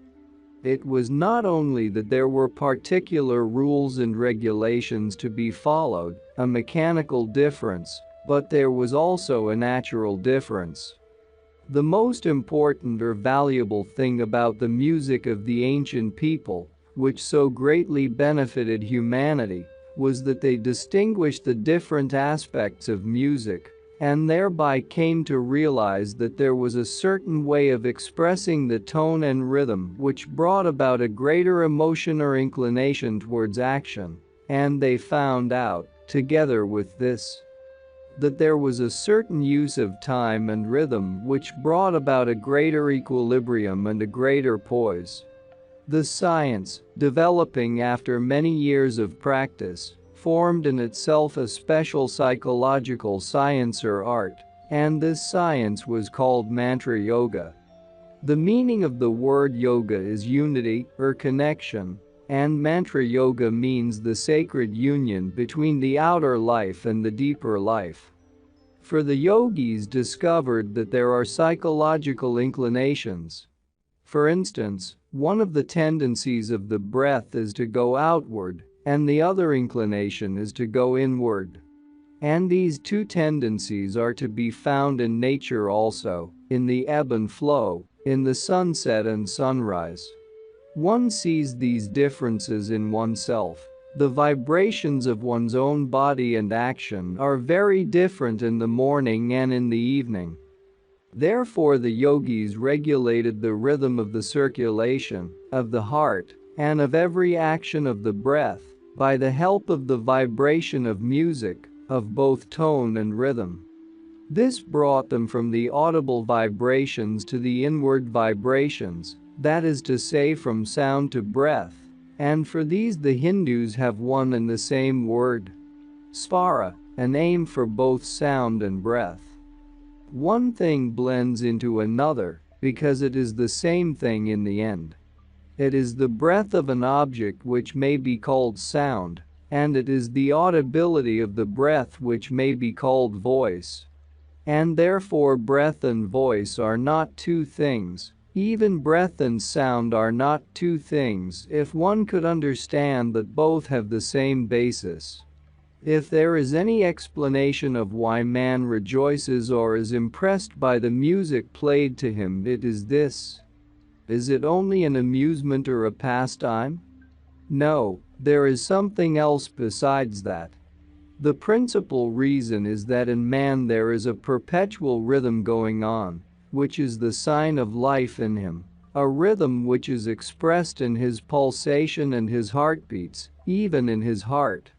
Speaker 1: It was not only that there were particular rules and regulations to be followed, a mechanical difference, but there was also a natural difference. The most important or valuable thing about the music of the ancient people, which so greatly benefited humanity, was that they distinguished the different aspects of music, and thereby came to realize that there was a certain way of expressing the tone and rhythm which brought about a greater emotion or inclination towards action, and they found out, together with this, that there was a certain use of time and rhythm which brought about a greater equilibrium and a greater poise. The science, developing after many years of practice, formed in itself a special psychological science or art, and this science was called mantra yoga. The meaning of the word yoga is unity or connection, and mantra yoga means the sacred union between the outer life and the deeper life. For the yogis discovered that there are psychological inclinations. For instance, one of the tendencies of the breath is to go outward, and the other inclination is to go inward. And these two tendencies are to be found in nature also, in the ebb and flow, in the sunset and sunrise. One sees these differences in oneself. The vibrations of one's own body and action are very different in the morning and in the evening. Therefore, the yogis regulated the rhythm of the circulation, of the heart, and of every action of the breath by the help of the vibration of music, of both tone and rhythm. This brought them from the audible vibrations to the inward vibrations, that is to say, from sound to breath, and for these the Hindus have one and the same word, svara, a name for both sound and breath. One thing blends into another because it is the same thing in the end. It is the breath of an object which may be called sound, and it is the audibility of the breath which may be called voice. And therefore breath and voice are not two things. Even breath and sound are not two things if one could understand that both have the same basis. If there is any explanation of why man rejoices or is impressed by the music played to him, it is this. Is it only an amusement or a pastime? No, there is something else besides that. The principal reason is that in man there is a perpetual rhythm going on, which is the sign of life in him, a rhythm which is expressed in his pulsation and his heartbeats, even in his heart.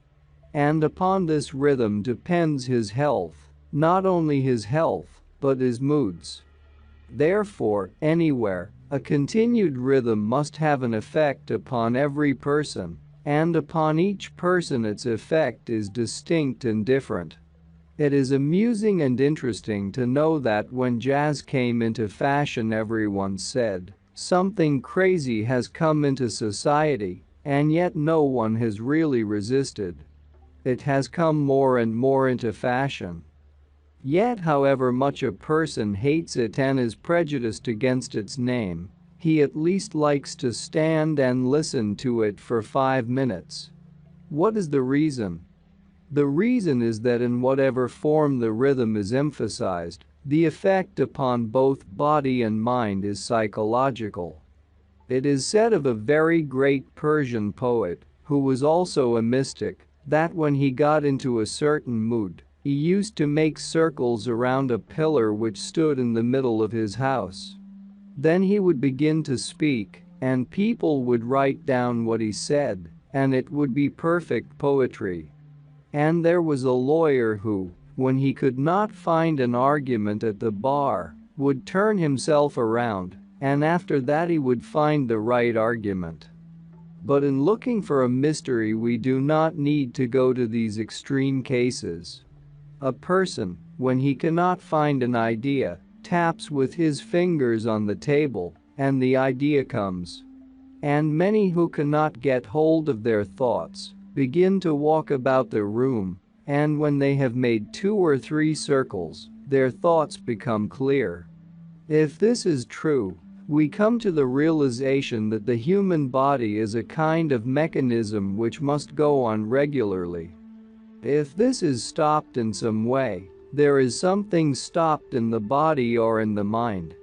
Speaker 1: And upon this rhythm depends his health, not only his health, but his moods. Therefore, anywhere, a continued rhythm must have an effect upon every person, and upon each person its effect is distinct and different. It is amusing and interesting to know that when jazz came into fashion, everyone said, "Something crazy has come into society," and yet no one has really resisted. It has come more and more into fashion. Yet, however much a person hates it and is prejudiced against its name, he at least likes to stand and listen to it for 5 minutes. What is the reason? The reason is that in whatever form the rhythm is emphasized, the effect upon both body and mind is psychological. It is said of a very great Persian poet, who was also a mystic, that when he got into a certain mood, he used to make circles around a pillar which stood in the middle of his house. Then he would begin to speak, and people would write down what he said, and it would be perfect poetry. And there was a lawyer who, when he could not find an argument at the bar, would turn himself around, and after that he would find the right argument. But in looking for a mystery, we do not need to go to these extreme cases. A person, when he cannot find an idea, taps with his fingers on the table, and the idea comes. And many who cannot get hold of their thoughts begin to walk about the room, and when they have made 2 or 3 circles, their thoughts become clear. If this is true, we come to the realization that the human body is a kind of mechanism which must go on regularly. If this is stopped in some way, there is something stopped in the body or in the mind.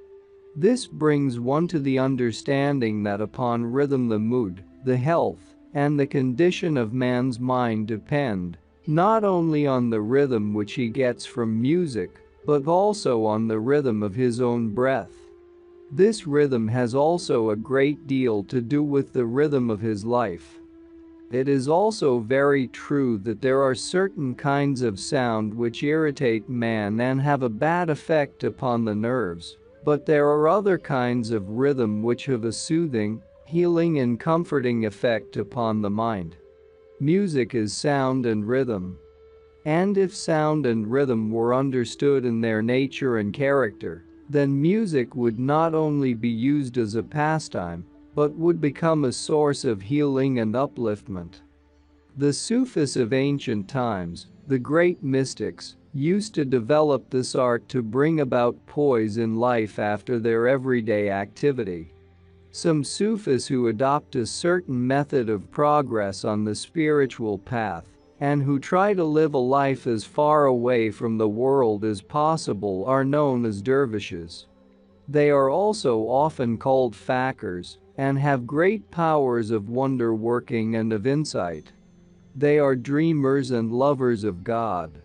Speaker 1: This brings one to the understanding that upon rhythm the mood, the health, and the condition of man's mind depend not only on the rhythm which he gets from music, but also on the rhythm of his own breath. This rhythm has also a great deal to do with the rhythm of his life. It is also very true that there are certain kinds of sound which irritate man and have a bad effect upon the nerves, but there are other kinds of rhythm which have a soothing, healing and comforting effect upon the mind. Music is sound and rhythm. And if sound and rhythm were understood in their nature and character, then music would not only be used as a pastime, but would become a source of healing and upliftment. The Sufis of ancient times, the great mystics, used to develop this art to bring about poise in life after their everyday activity. Some Sufis who adopt a certain method of progress on the spiritual path and who try to live a life as far away from the world as possible are known as dervishes. They are also often called fakirs and have great powers of wonder working and of insight. They are dreamers and lovers of God.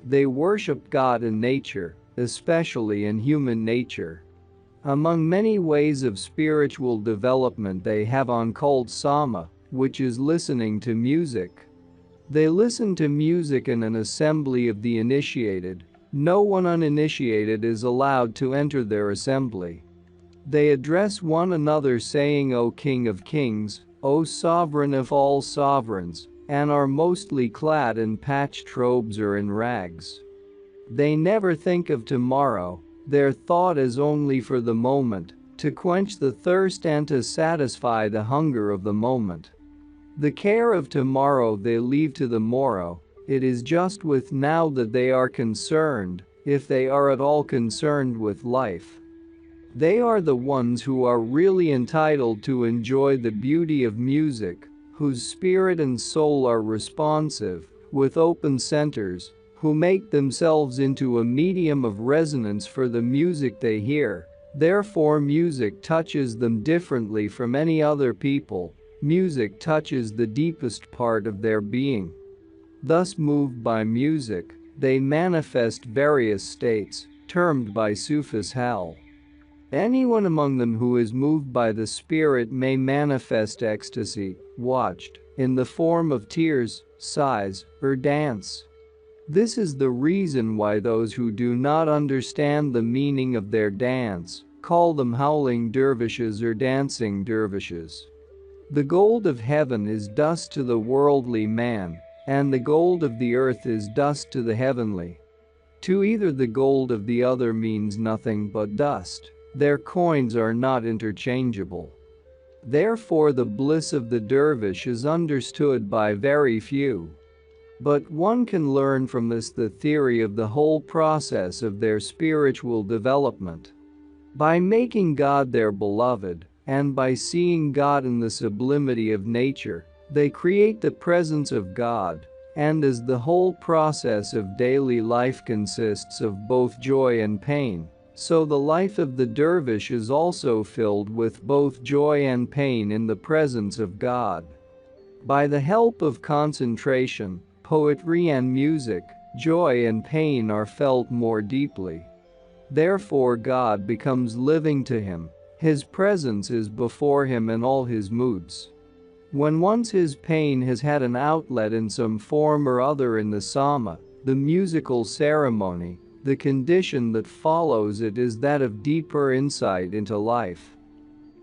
Speaker 1: They worship God in nature, especially in human nature. Among many ways of spiritual development they have one called sama, which is listening to music. They listen to music in an assembly of the initiated. No one uninitiated is allowed to enter their assembly. They address one another saying, "O King of Kings, O Sovereign of all sovereigns," and are mostly clad in patched robes or in rags. They never think of tomorrow, their thought is only for the moment, to quench the thirst and to satisfy the hunger of the moment. The care of tomorrow they leave to the morrow, it is just with now that they are concerned, if they are at all concerned with life. They are the ones who are really entitled to enjoy the beauty of music, whose spirit and soul are responsive, with open centers, who make themselves into a medium of resonance for the music they hear. Therefore music touches them differently from any other people. Music touches the deepest part of their being. Thus moved by music, they manifest various states, termed by Sufis hal. Anyone among them who is moved by the spirit may manifest ecstasy, watched, in the form of tears, sighs, or dance. This is the reason why those who do not understand the meaning of their dance call them howling dervishes or dancing dervishes. The gold of heaven is dust to the worldly man, and the gold of the earth is dust to the heavenly. To either the gold of the other means nothing but dust. Their coins are not interchangeable. Therefore the bliss of the dervish is understood by very few. But one can learn from this the theory of the whole process of their spiritual development. By making God their beloved, and by seeing God in the sublimity of nature, they create the presence of God, and as the whole process of daily life consists of both joy and pain, so the life of the dervish is also filled with both joy and pain in the presence of God. By the help of concentration, poetry and music, joy and pain are felt more deeply. Therefore God becomes living to him. His presence is before him in all his moods. When once his pain has had an outlet in some form or other in the sama, the musical ceremony, the condition that follows it is that of deeper insight into life.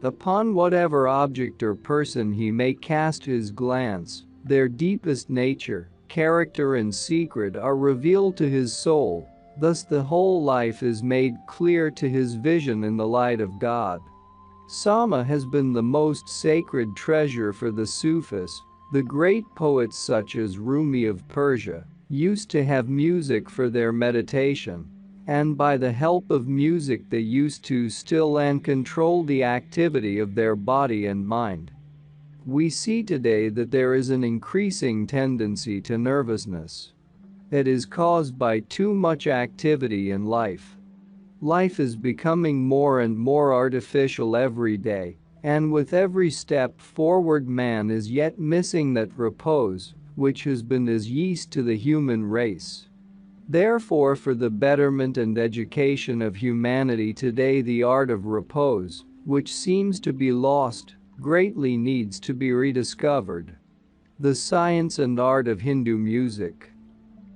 Speaker 1: Upon whatever object or person he may cast his glance, their deepest nature, character and secret are revealed to his soul. Thus the whole life is made clear to his vision in the light of God. Sama has been the most sacred treasure for the Sufis. The great poets such as Rumi of Persia used to have music for their meditation, and by the help of music they used to still and control the activity of their body and mind. We see today that there is an increasing tendency to nervousness. It is caused by too much activity in life. Life is becoming more and more artificial every day, and with every step forward man is yet missing that repose, which has been as yeast to the human race. Therefore, for the betterment and education of humanity today, the art of repose, which seems to be lost, greatly needs to be rediscovered. The science and art of Hindu music.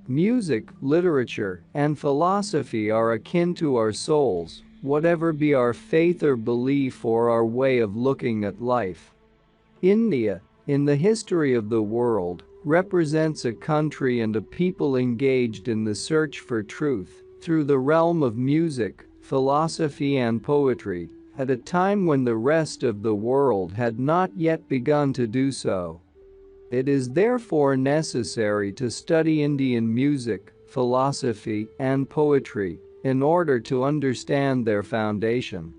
Speaker 1: Music, literature, and philosophy are akin to our souls, whatever be our faith or belief or our way of looking at life. India, in the history of the world, represents a country and a people engaged in the search for truth through the realm of music, philosophy and poetry, at a time when the rest of the world had not yet begun to do so. It is therefore necessary to study Indian music, philosophy, and poetry in order to understand their foundation.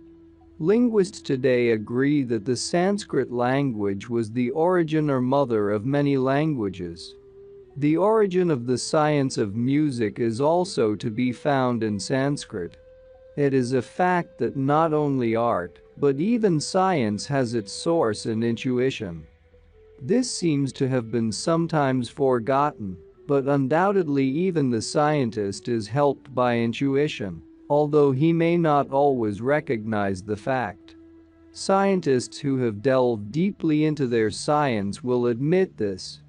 Speaker 1: Linguists today agree that the Sanskrit language was the origin or mother of many languages. The origin of the science of music is also to be found in Sanskrit. It is a fact that not only art, but even science has its source in intuition. This seems to have been sometimes forgotten, but undoubtedly even the scientist is helped by intuition, although he may not always recognize the fact. Scientists who have delved deeply into their science will admit this.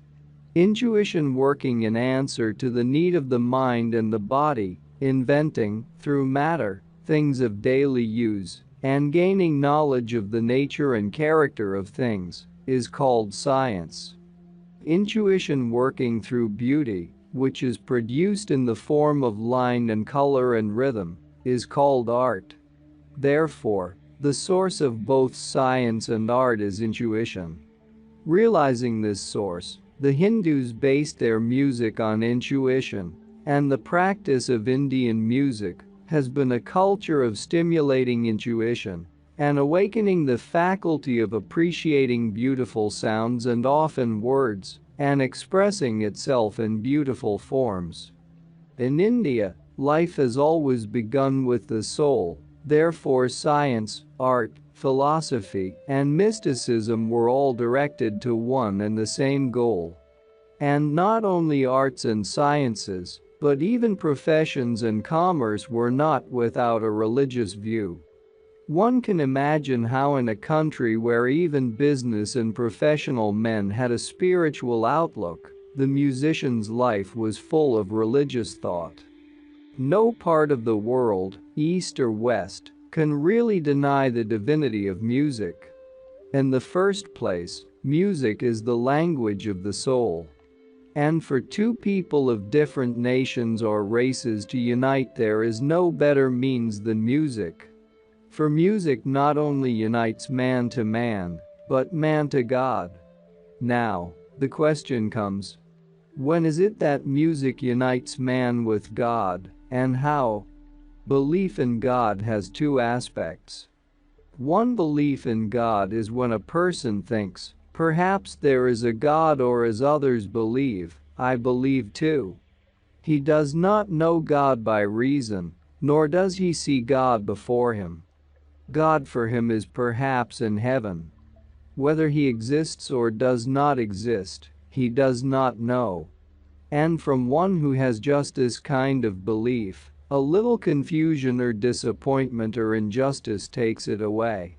Speaker 1: Intuition working in answer to the need of the mind and the body, inventing, through matter, things of daily use, and gaining knowledge of the nature and character of things, is called science. Intuition working through beauty, which is produced in the form of line and color and rhythm, is called art. Therefore, the source of both science and art is intuition. Realizing this source, the Hindus based their music on intuition, and the practice of Indian music has been a culture of stimulating intuition and awakening the faculty of appreciating beautiful sounds and often words, and expressing itself in beautiful forms. In India, life has always begun with the soul, therefore science, art, philosophy, and mysticism were all directed to one and the same goal. And not only arts and sciences, but even professions and commerce were not without a religious view. One can imagine how in a country where even business and professional men had a spiritual outlook, the musician's life was full of religious thought. No part of the world, East or West, can really deny the divinity of music. In the first place, music is the language of the soul. And for two people of different nations or races to unite, there is no better means than music. For music not only unites man to man, but man to God. Now, the question comes: when is it that music unites man with God, and how? Belief in God has two aspects. One, belief in God is when a person thinks, perhaps there is a God, or as others believe, I believe too. He does not know God by reason, nor does he see God before him. God for him is perhaps in heaven. Whether he exists or does not exist, he does not know. And from one who has just this kind of belief, a little confusion or disappointment or injustice takes it away.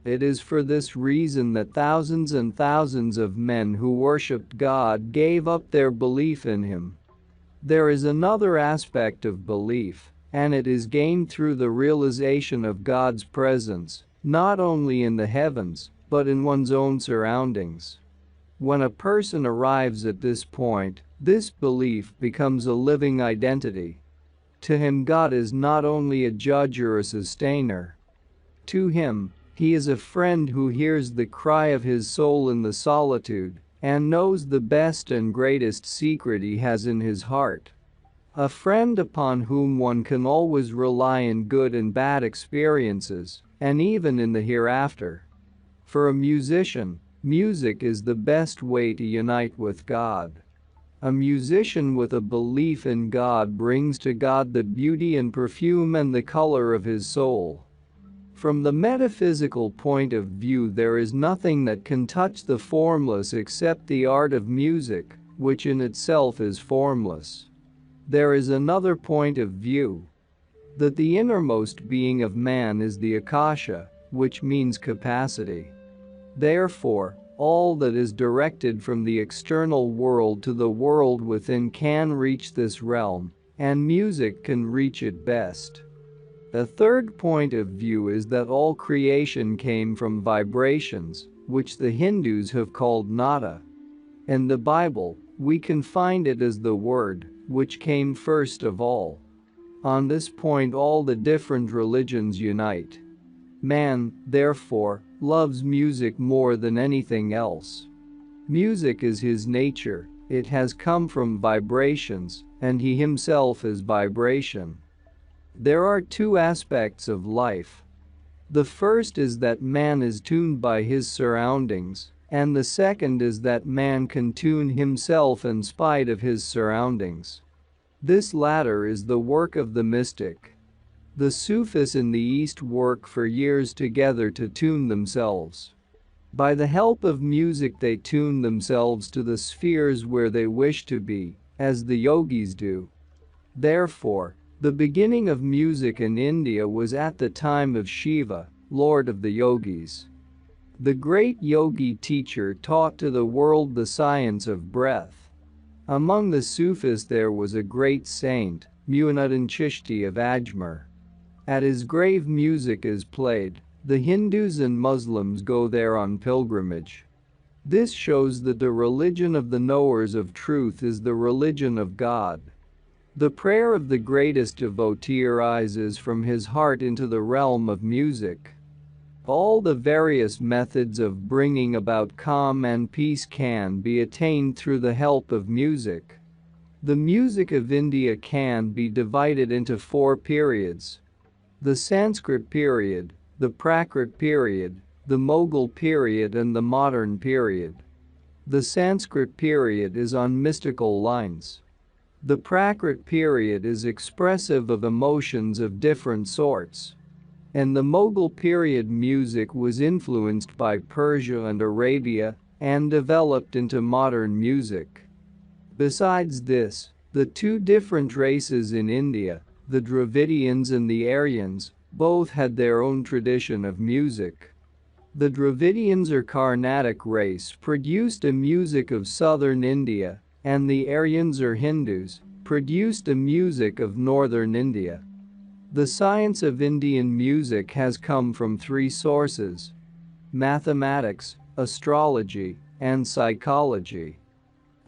Speaker 1: It is for this reason that thousands and thousands of men who worshipped God gave up their belief in him. There is another aspect of belief, and it is gained through the realization of God's presence, not only in the heavens, but in one's own surroundings. When a person arrives at this point, this belief becomes a living identity. To him, God is not only a judge or a sustainer. To him, he is a friend who hears the cry of his soul in the solitude and knows the best and greatest secret he has in his heart. A friend upon whom one can always rely in good and bad experiences, and even in the hereafter. For a musician, music is the best way to unite with God. A musician with a belief in God brings to God the beauty and perfume and the color of his soul. From the metaphysical point of view, there is nothing that can touch the formless except the art of music, which in itself is formless. There is another point of view: that the innermost being of man is the akasha, which means capacity. Therefore, all that is directed from the external world to the world within can reach this realm, and music can reach it best. A third point of view is that all creation came from vibrations, which the Hindus have called nada. In the Bible, we can find it as the word, which came first of all. On this point all the different religions unite. Man, therefore, loves music more than anything else. Music is his nature, it has come from vibrations, and he himself is vibration. There are two aspects of life. The first is that man is tuned by his surroundings, and the second is that man can tune himself in spite of his surroundings. This latter is the work of the mystic. The Sufis in the East work for years together to tune themselves. By the help of music they tune themselves to the spheres where they wish to be, as the yogis do. Therefore, the beginning of music in India was at the time of Shiva, Lord of the Yogis. The great yogi teacher taught to the world the science of breath. Among the Sufis there was a great saint, Muinuddin Chishti of Ajmer. At his grave music is played. The Hindus and Muslims go there on pilgrimage. This shows that the religion of the knowers of truth is the religion of God. The prayer of the greatest devotee arises from his heart into the realm of music. All the various methods of bringing about calm and peace can be attained through the help of music. The music of India can be divided into 4 periods: the Sanskrit period, the Prakrit period, the Mughal period and the modern period. The Sanskrit period is on mystical lines. The Prakrit period is expressive of emotions of different sorts. In the Mughal period music was influenced by Persia and Arabia and developed into modern music. Besides this, the 2 different races in India, the Dravidians and the Aryans, both had their own tradition of music. The Dravidians or Carnatic race produced a music of southern India, and the Aryans or Hindus produced a music of northern India. The science of Indian music has come from 3 sources: mathematics, astrology, and psychology.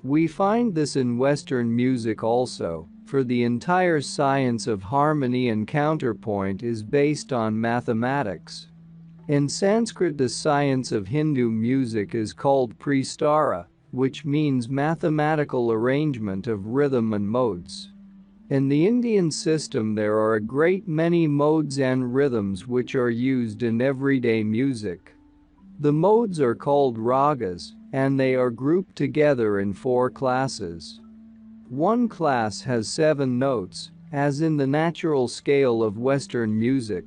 Speaker 1: We find this in Western music also, for the entire science of harmony and counterpoint is based on mathematics. In Sanskrit, the science of Hindu music is called pristara, which means mathematical arrangement of rhythm and modes. In the Indian system there are a great many modes and rhythms which are used in everyday music. The modes are called ragas, and they are grouped together in 4 classes. One class has 7 notes, as in the natural scale of Western music.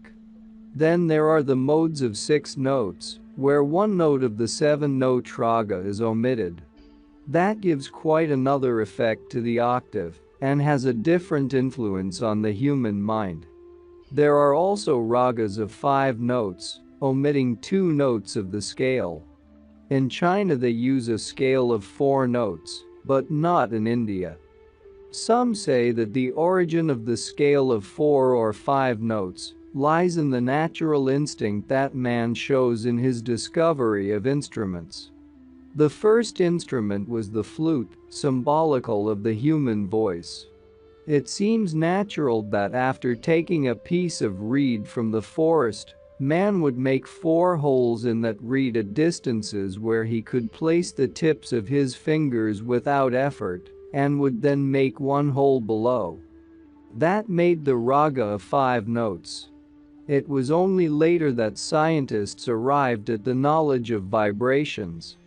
Speaker 1: Then there are the modes of 6 notes, where one note of the 7-note raga is omitted. That gives quite another effect to the octave and has a different influence on the human mind. There are also ragas of 5 notes, omitting 2 notes of the scale. In China they use a scale of 4 notes, but not in India. Some say that the origin of the scale of 4 or 5 notes lies in the natural instinct that man shows in his discovery of instruments. The first instrument was the flute, symbolical of the human voice. It seems natural that after taking a piece of reed from the forest, man would make 4 holes in that reed at distances where he could place the tips of his fingers without effort, and would then make 1 hole below. That made the raga of 5 notes. It was only later that scientists arrived at the knowledge of vibrations.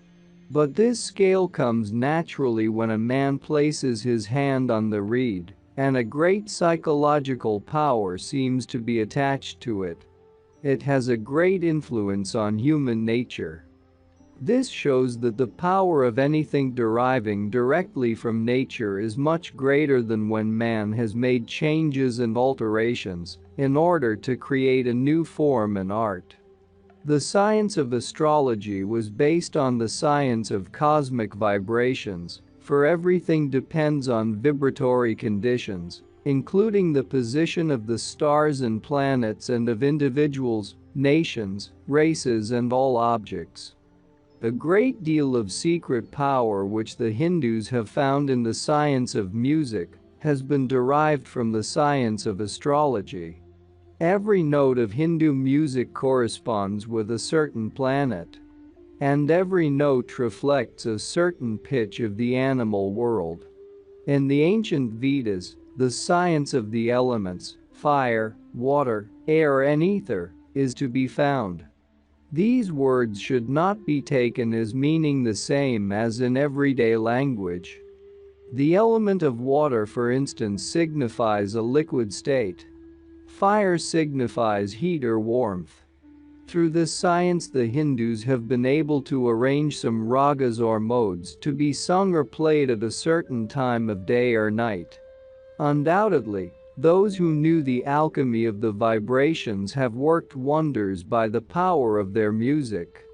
Speaker 1: But this scale comes naturally when a man places his hand on the reed, and a great psychological power seems to be attached to it. It has a great influence on human nature. This shows that the power of anything deriving directly from nature is much greater than when man has made changes and alterations in order to create a new form in art. The science of astrology was based on the science of cosmic vibrations, for everything depends on vibratory conditions, including the position of the stars and planets and of individuals, nations, races and all objects. A great deal of secret power which the Hindus have found in the science of music has been derived from the science of astrology. Every note of Hindu music corresponds with a certain planet, and every note reflects a certain pitch of the animal world. In the ancient Vedas, the science of the elements, fire, water, air and ether, is to be found. These words should not be taken as meaning the same as in everyday language. The element of water, for instance, signifies a liquid state. Fire signifies heat or warmth. Through this science, the Hindus have been able to arrange some ragas or modes to be sung or played at a certain time of day or night. Undoubtedly, those who knew the alchemy of the vibrations have worked wonders by the power of their music.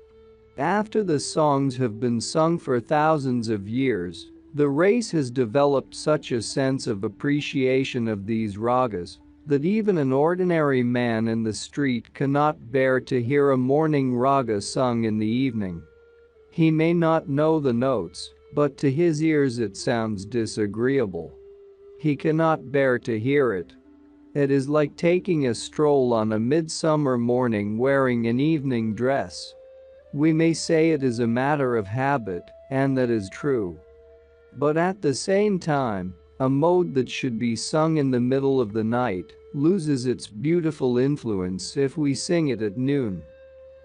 Speaker 1: After the songs have been sung for thousands of years, the race has developed such a sense of appreciation of these ragas that even an ordinary man in the street cannot bear to hear a morning raga sung in the evening. He may not know the notes, but to his ears it sounds disagreeable. He cannot bear to hear it. It is like taking a stroll on a midsummer morning wearing an evening dress. We may say it is a matter of habit, and that is true. But at the same time, a mode that should be sung in the middle of the night loses its beautiful influence if we sing it at noon.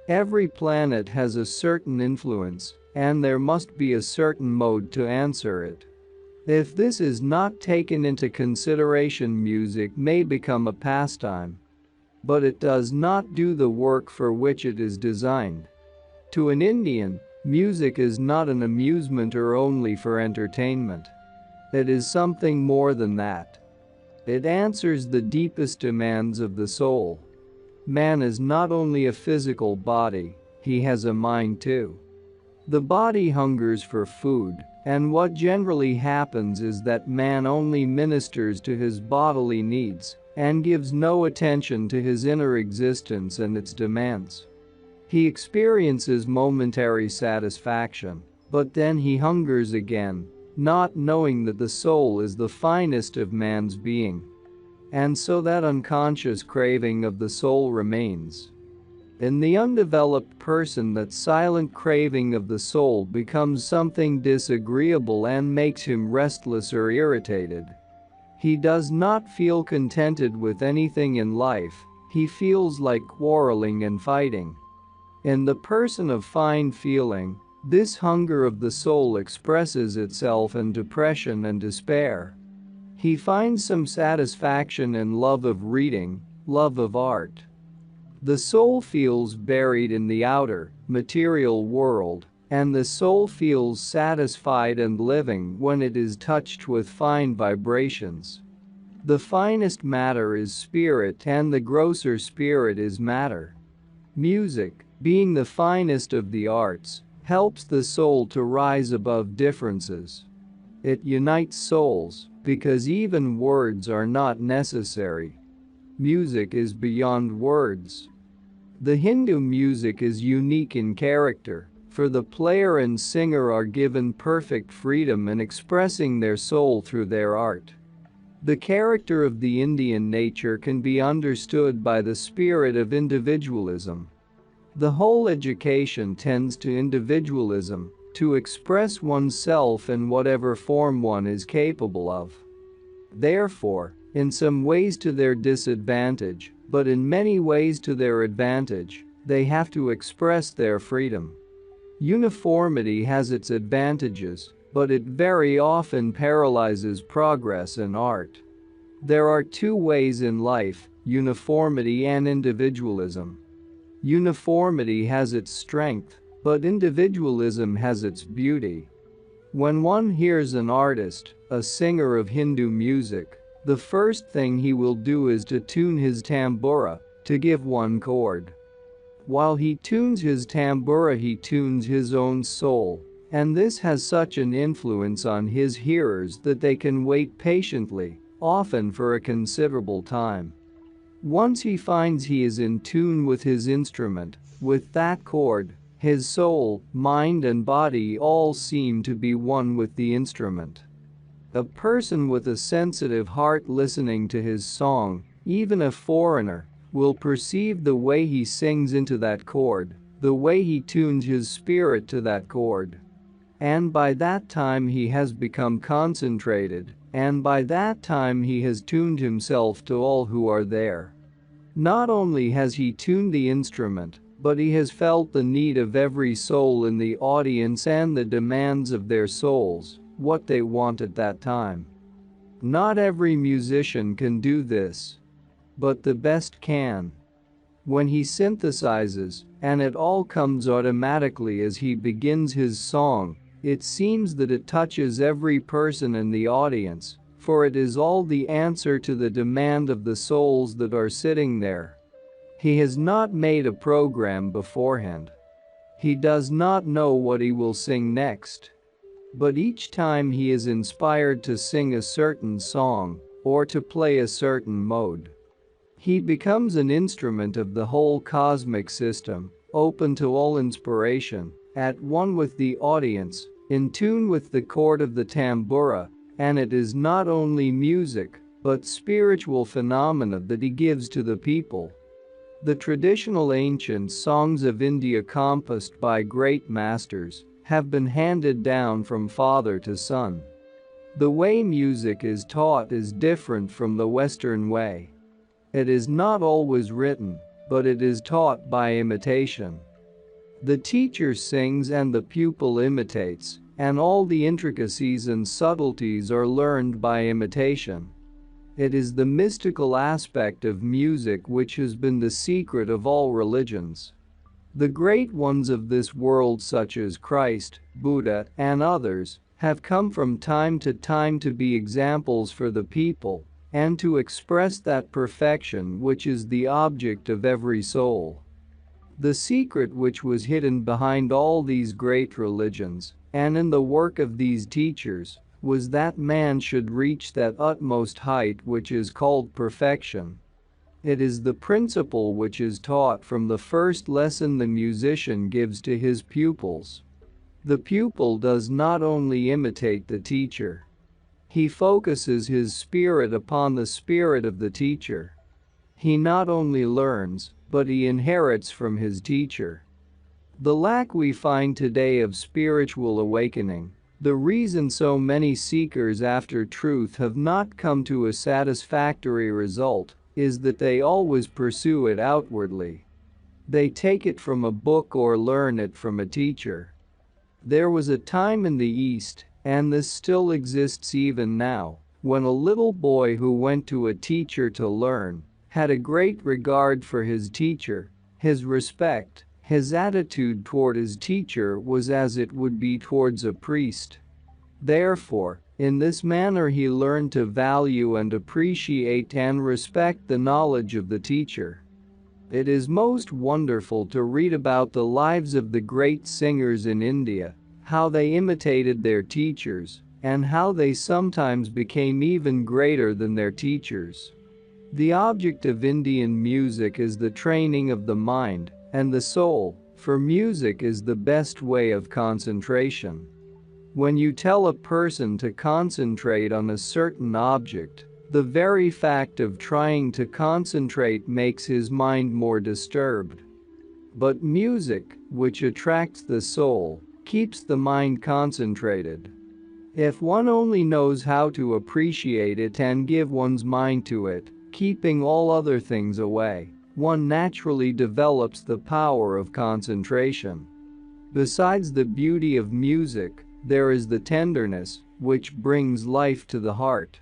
Speaker 1: Every planet has a certain influence, and there must be a certain mode to answer it. If this is not taken into consideration, music may become a pastime. But it does not do the work for which it is designed. To an Indian, music is not an amusement or only for entertainment. It is something more than that. It answers the deepest demands of the soul. Man is not only a physical body, he has a mind too. The body hungers for food, and what generally happens is that man only ministers to his bodily needs and gives no attention to his inner existence and its demands. He experiences momentary satisfaction, but then he hungers again, not knowing that the soul is the finest of man's being. And so that unconscious craving of the soul remains. In the undeveloped person, that silent craving of the soul becomes something disagreeable and makes him restless or irritated. He does not feel contented with anything in life, he feels like quarreling and fighting. In the person of fine feeling, this hunger of the soul expresses itself in depression and despair. He finds some satisfaction in love of reading, love of art. The soul feels buried in the outer, material world, and the soul feels satisfied and living when it is touched with fine vibrations. The finest matter is spirit and the grosser spirit is matter. Music, being the finest of the arts, helps the soul to rise above differences. It unites souls, because even words are not necessary. Music is beyond words. The Hindu music is unique in character, for the player and singer are given perfect freedom in expressing their soul through their art. The character of the Indian nature can be understood by the spirit of individualism. The whole education tends to individualism, to express oneself in whatever form one is capable of. Therefore, in some ways to their disadvantage, but in many ways to their advantage, they have to express their freedom. Uniformity has its advantages, but it very often paralyzes progress in art. There are two ways in life, uniformity and individualism. Uniformity has its strength, but individualism has its beauty. When one hears an artist, a singer of Hindu music, the first thing he will do is to tune his tambura, to give one chord. While he tunes his tambura, he tunes his own soul, and this has such an influence on his hearers that they can wait patiently often for a considerable time. Once he finds he is in tune with his instrument, with that chord, his soul, mind and body all seem to be one with the instrument. A person with a sensitive heart listening to his song, even a foreigner, will perceive the way he sings into that chord, the way he tunes his spirit to that chord. And by that time he has become concentrated, and by that time he has tuned himself to all who are there. Not only has he tuned the instrument, but he has felt the need of every soul in the audience and the demands of their souls, what they want at that time. Not every musician can do this, but the best can. When he synthesizes, and it all comes automatically as he begins his song, it seems that it touches every person in the audience, for it is all the answer to the demand of the souls that are sitting there. He has not made a program beforehand. He does not know what he will sing next. But each time he is inspired to sing a certain song, or to play a certain mode, he becomes an instrument of the whole cosmic system, open to all inspiration, at one with the audience, in tune with the chord of the tambura, and it is not only music, but spiritual phenomena that he gives to the people. The traditional ancient songs of India composed by great masters have been handed down from father to son. The way music is taught is different from the Western way. It is not always written, but it is taught by imitation. The teacher sings and the pupil imitates, and all the intricacies and subtleties are learned by imitation. It is the mystical aspect of music which has been the secret of all religions. The great ones of this world such as Christ, Buddha, and others have come from time to be examples for the people and to express that perfection which is the object of every soul. The secret which was hidden behind all these great religions and in the work of these teachers was that man should reach that utmost height which is called perfection. It is the principle which is taught from the first lesson the musician gives to his pupils. The pupil does not only imitate the teacher. He focuses his spirit upon the spirit of the teacher. He not only learns, but he inherits from his teacher. The lack we find today of spiritual awakening, the reason so many seekers after truth have not come to a satisfactory result, is that they always pursue it outwardly. They take it from a book or learn it from a teacher. There was a time in the East, and this still exists even now, when a little boy who went to a teacher to learn had a great regard for his teacher, his respect, his attitude toward his teacher was as it would be towards a priest. Therefore, in this manner he learned to value and appreciate and respect the knowledge of the teacher. It is most wonderful to read about the lives of the great singers in India, how they imitated their teachers, and how they sometimes became even greater than their teachers. The object of Indian music is the training of the mind and the soul, for music is the best way of concentration. When you tell a person to concentrate on a certain object, the very fact of trying to concentrate makes his mind more disturbed. But music, which attracts the soul, keeps the mind concentrated. If one only knows how to appreciate it and give one's mind to it, keeping all other things away, one naturally develops the power of concentration. Besides the beauty of music, there is the tenderness, which brings life to the heart.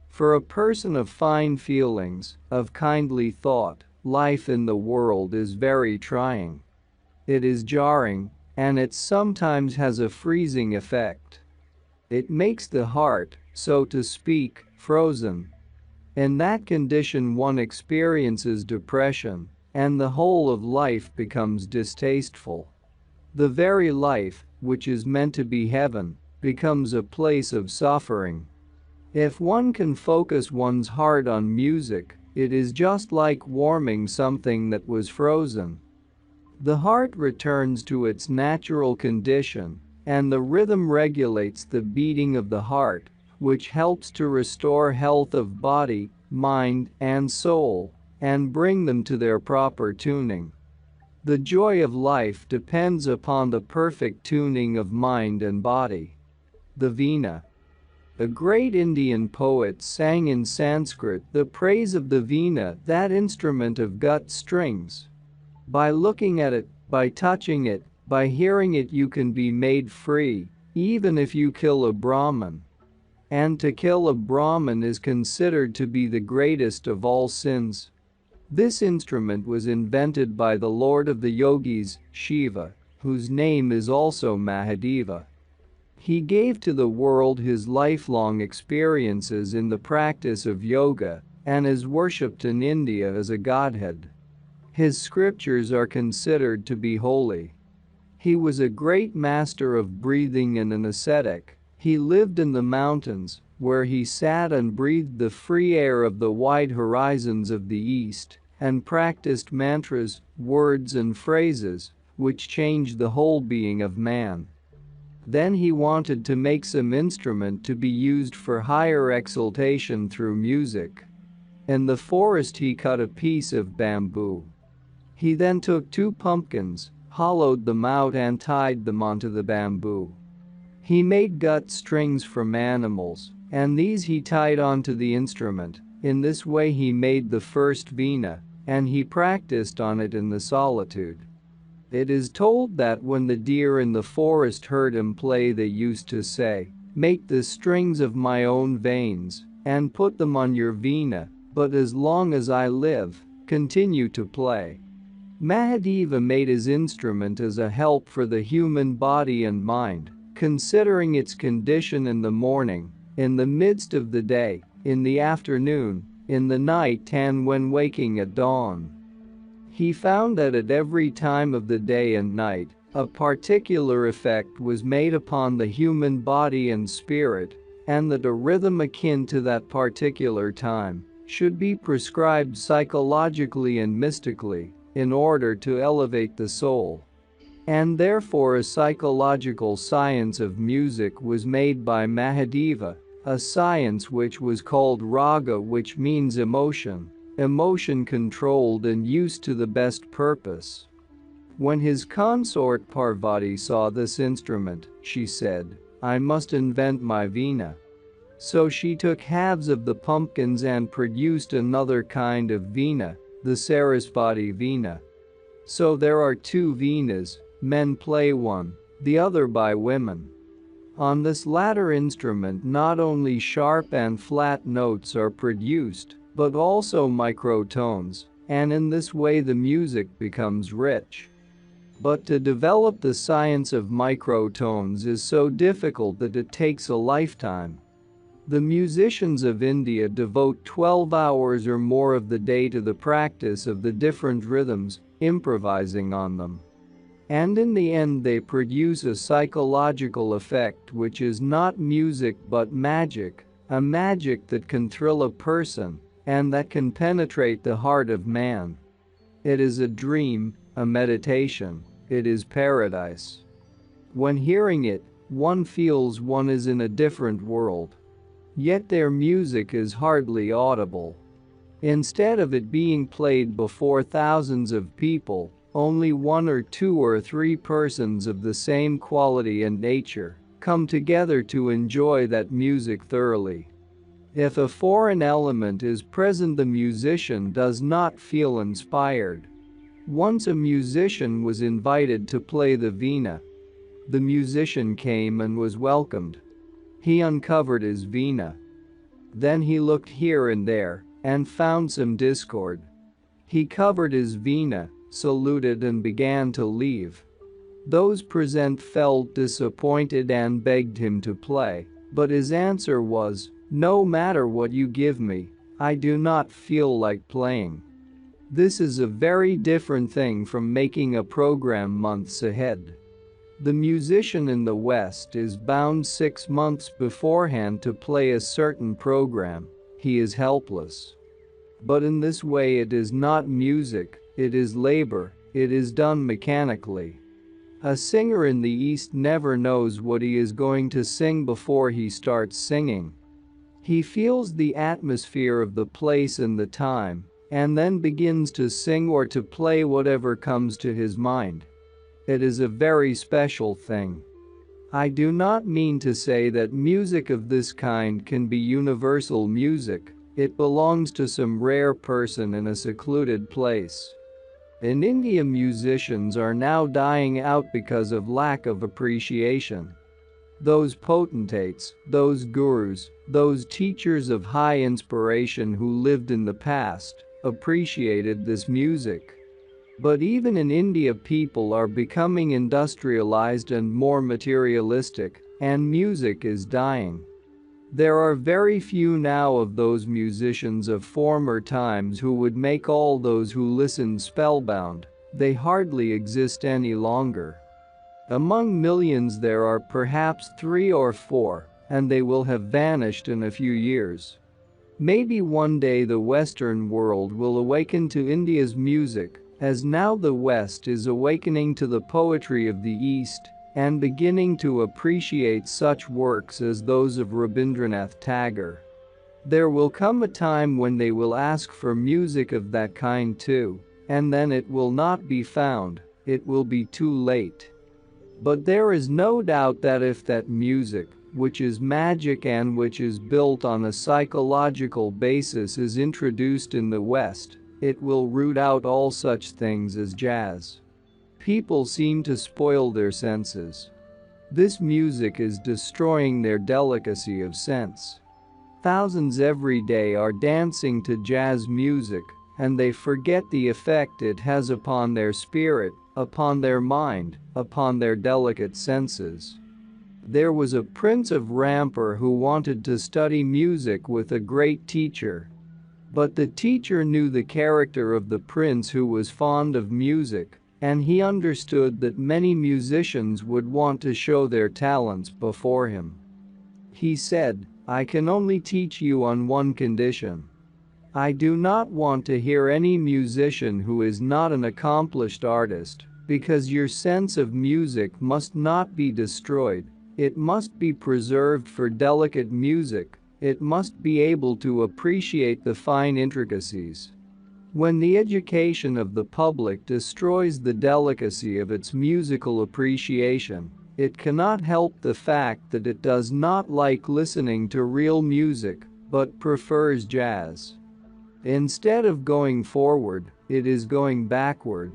Speaker 1: For a person of fine feelings, of kindly thought, life in the world is very trying. It is jarring, and it sometimes has a freezing effect. It makes the heart, so to speak, frozen. In that condition one experiences depression, and the whole of life becomes distasteful. The very life, which is meant to be heaven, becomes a place of suffering. If one can focus one's heart on music, it is just like warming something that was frozen. The heart returns to its natural condition, and the rhythm regulates the beating of the heart, which helps to restore health of body, mind, and soul, and bring them to their proper tuning. The joy of life depends upon the perfect tuning of mind and body. The Veena. A great Indian poet sang in Sanskrit the praise of the Veena, that instrument of gut strings. By looking at it, by touching it, by hearing it, you can be made free, even if you kill a Brahmin. And to kill a Brahmin is considered to be the greatest of all sins. This instrument was invented by the lord of the yogis, Shiva, whose name is also Mahadeva. He gave to the world his lifelong experiences in the practice of yoga and is worshipped in India as a godhead. His scriptures are considered to be holy. He was a great master of breathing and an ascetic. He lived in the mountains, where he sat and breathed the free air of the wide horizons of the east, and practiced mantras, words and phrases, which changed the whole being of man. Then he wanted to make some instrument to be used for higher exaltation through music. In the forest he cut a piece of bamboo. He then took 2 pumpkins, hollowed them out and tied them onto the bamboo. He made gut strings from animals, and these he tied onto the instrument. In this way he made the first Veena, and he practiced on it in the solitude. It is told that when the deer in the forest heard him play, they used to say, "Make the strings of my own veins, and put them on your Veena, but as long as I live, continue to play." Mahadeva made his instrument as a help for the human body and mind, considering its condition in the morning, in the midst of the day, in the afternoon, in the night, and when waking at dawn. He found that at every time of the day and night, a particular effect was made upon the human body and spirit, and that a rhythm akin to that particular time should be prescribed psychologically and mystically in order to elevate the soul. And therefore a psychological science of music was made by Mahadeva, a science which was called raga, which means emotion controlled and used to the best purpose. When his consort Parvati saw this instrument, she said, "I must invent my Veena." So she took halves of the pumpkins and produced another kind of Veena, the Sarasvati Veena. So there are 2 Veenas, men play one, the other by women. On this latter instrument not only sharp and flat notes are produced, but also microtones, and in this way the music becomes rich. But to develop the science of microtones is so difficult that it takes a lifetime. The musicians of India devote 12 hours or more of the day to the practice of the different rhythms, improvising on them. And in the end they produce a psychological effect which is not music but magic, a magic that can thrill a person and that can penetrate the heart of man. It is a dream, a meditation, it is paradise. When hearing it, one feels one is in a different world. Yet their music is hardly audible. Instead of it being played before thousands of people, only 1 or 2 or 3 persons of the same quality and nature come together to enjoy that music thoroughly. If a foreign element is present, the musician does not feel inspired. Once a musician was invited to play the Veena. The musician came and was welcomed. He uncovered his Veena. Then he looked here and there and found some discord. He covered his Veena, saluted and began to leave. Those present felt disappointed and begged him to play, but his answer was, "No matter what you give me, I do not feel like playing." This is a very different thing from making a program months ahead. The musician in the West is bound 6 months beforehand to play a certain program. He is helpless. But in this way it is not music, it is labor, it is done mechanically. A singer in the East never knows what he is going to sing before he starts singing. He feels the atmosphere of the place and the time, and then begins to sing or to play whatever comes to his mind. It is a very special thing. I do not mean to say that music of this kind can be universal music. It belongs to some rare person in a secluded place. In India, musicians are now dying out because of lack of appreciation. Those potentates, those gurus, those teachers of high inspiration who lived in the past, appreciated this music. But even in India, people are becoming industrialized and more materialistic, and music is dying. There are very few now of those musicians of former times who would make all those who listen spellbound. They hardly exist any longer. Among millions there are perhaps 3 or 4, and they will have vanished in a few years. Maybe one day the Western world will awaken to India's music, as now the West is awakening to the poetry of the East and beginning to appreciate such works as those of Rabindranath Tagore. There will come a time when they will ask for music of that kind too, and then it will not be found, it will be too late. But there is no doubt that if that music, which is magic and which is built on a psychological basis, is introduced in the West, it will root out all such things as jazz. People seem to spoil their senses. This music is destroying their delicacy of sense. Thousands every day are dancing to jazz music, and they forget the effect it has upon their spirit, upon their mind, upon their delicate senses. There was a prince of Rampur who wanted to study music with a great teacher. But the teacher knew the character of the prince, who was fond of music, and he understood that many musicians would want to show their talents before him. He said, "I can only teach you on one condition. I do not want to hear any musician who is not an accomplished artist, because your sense of music must not be destroyed. It must be preserved for delicate music. It must be able to appreciate the fine intricacies. When the education of the public destroys the delicacy of its musical appreciation, it cannot help the fact that it does not like listening to real music, but prefers jazz. Instead of going forward, it is going backward.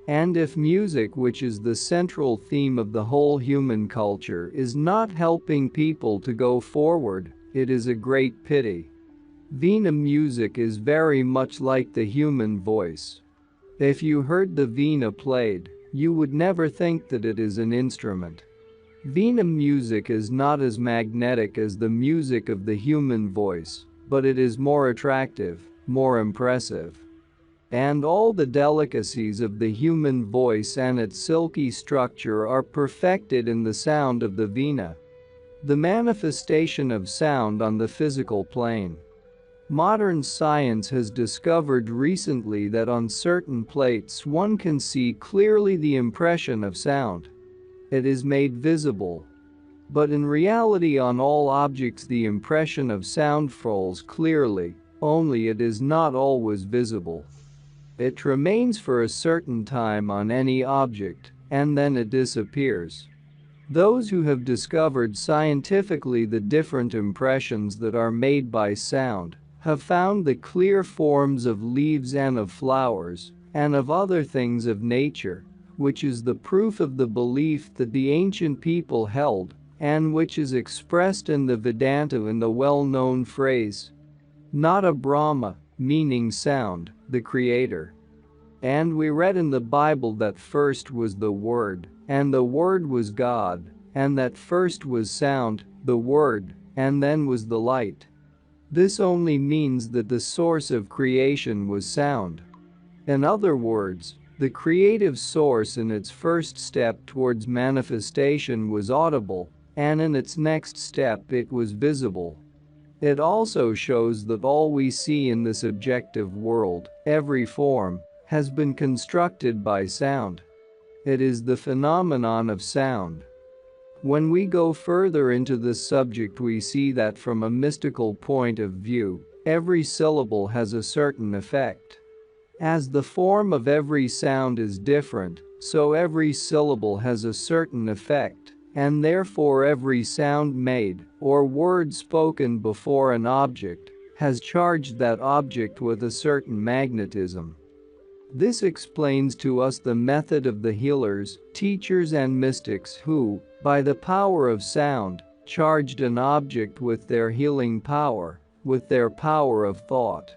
Speaker 1: And if music, which is the central theme of the whole human culture, is not helping people to go forward, it is a great pity." Veena music is very much like the human voice. If you heard the veena played, you would never think that it is an instrument. Veena music is not as magnetic as the music of the human voice, but it is more attractive, more impressive. And all the delicacies of the human voice and its silky structure are perfected in the sound of the veena, the manifestation of sound on the physical plane. Modern science has discovered recently that on certain plates one can see clearly the impression of sound. It is made visible. But in reality, on all objects the impression of sound falls clearly, only it is not always visible. It remains for a certain time on any object, and then it disappears. Those who have discovered scientifically the different impressions that are made by sound have found the clear forms of leaves and of flowers, and of other things of nature, which is the proof of the belief that the ancient people held, and which is expressed in the Vedanta in the well-known phrase, "Nada Brahma," meaning sound, the creator. And we read in the Bible that first was the Word, and the Word was God, and that first was sound, the Word, and then was the light. This only means that the source of creation was sound. In other words, The creative source in its first step towards manifestation was audible, and in its next step it was visible. It also shows that all we see in this objective world, every form, has been constructed by sound. It is the phenomenon of sound. When we go further into this subject, we see that from a mystical point of view, every syllable has a certain effect. As the form of every sound is different, so every syllable has a certain effect, and therefore every sound made, or word spoken before an object, has charged that object with a certain magnetism. This explains to us the method of the healers, teachers and mystics who, by the power of sound, charged an object with their healing power, with their power of thought.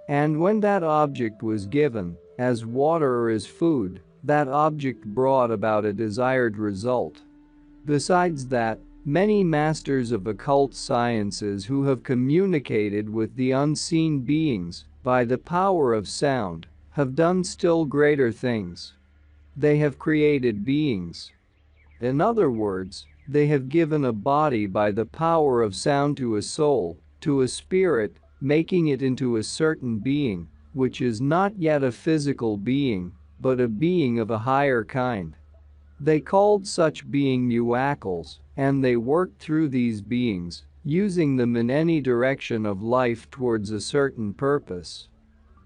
Speaker 1: And when that object was given, as water or as food, that object brought about a desired result. Besides that, many masters of occult sciences who have communicated with the unseen beings, by the power of sound, have done still greater things. They have created beings. In other words, they have given a body by the power of sound to a soul, to a spirit, making it into a certain being, which is not yet a physical being, but a being of a higher kind. They called such being muaccals, and they worked through these beings, using them in any direction of life towards a certain purpose.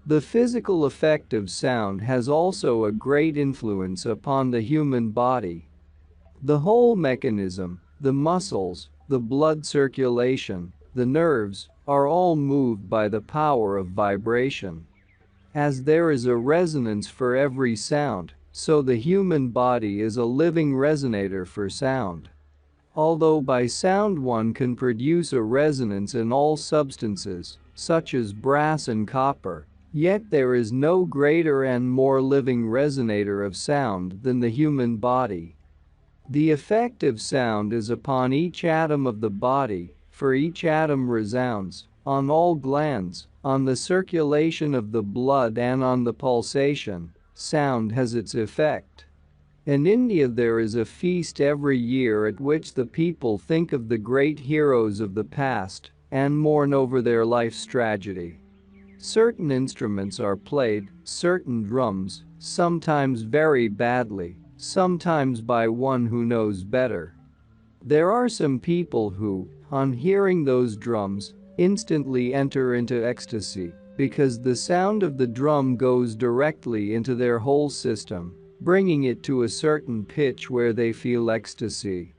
Speaker 1: The physical effect of sound has also a great influence upon the human body. The whole mechanism, the muscles, the blood circulation, the nerves, are all moved by the power of vibration. As there is a resonance for every sound, so the human body is a living resonator for sound. Although by sound one can produce a resonance in all substances, such as brass and copper, yet there is no greater and more living resonator of sound than the human body. The effect of sound is upon each atom of the body, for each atom resounds, on all glands, on the circulation of the blood and on the pulsation. Sound has its effect. In India there is a feast every year at which the people think of the great heroes of the past and mourn over their life's tragedy. Certain instruments are played, certain drums, sometimes very badly, sometimes by one who knows better. There are some people who, on hearing those drums, instantly enter into ecstasy, because the sound of the drum goes directly into their whole system, bringing it to a certain pitch where they feel ecstasy.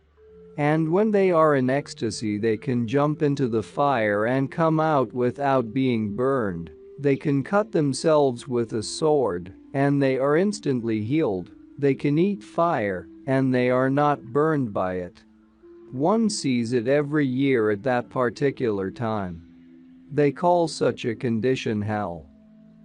Speaker 1: And when they are in ecstasy they can jump into the fire and come out without being burned. They can cut themselves with a sword, and they are instantly healed. They can eat fire, and they are not burned by it. One sees it every year at that particular time. They call such a condition hell.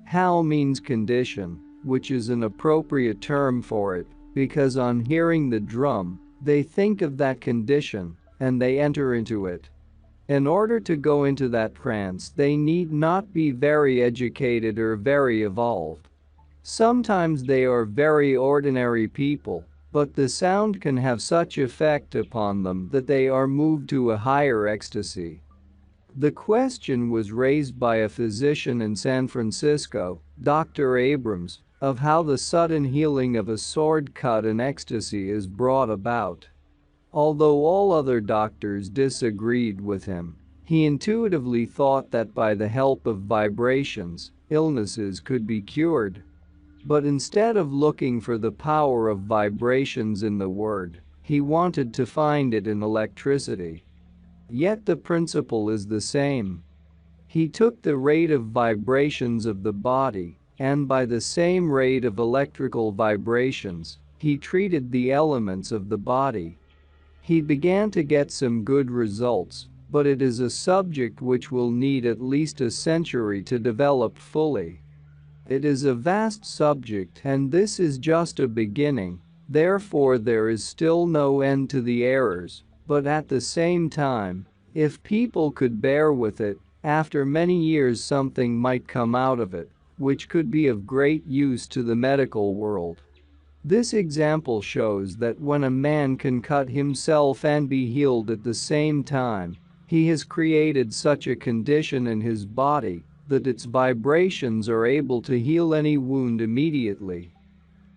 Speaker 1: Hell means condition, which is an appropriate term for it, because on hearing the drum, they think of that condition, and they enter into it. In order to go into that trance, they need not be very educated or very evolved. Sometimes they are very ordinary people, but the sound can have such effect upon them that they are moved to a higher ecstasy. The question was raised by a physician in San Francisco, Dr. Abrams, of how the sudden healing of a sword cut in ecstasy is brought about. Although all other doctors disagreed with him, he intuitively thought that by the help of vibrations, illnesses could be cured. But instead of looking for the power of vibrations in the word, he wanted to find it in electricity. Yet the principle is the same. He took the rate of vibrations of the body, and by the same rate of electrical vibrations, he treated the elements of the body. He began to get some good results, but it is a subject which will need at least a century to develop fully. It is a vast subject, and this is just a beginning, therefore there is still no end to the errors, but at the same time, if people could bear with it, after many years something might come out of it, which could be of great use to the medical world. This example shows that when a man can cut himself and be healed at the same time, he has created such a condition in his body that its vibrations are able to heal any wound immediately.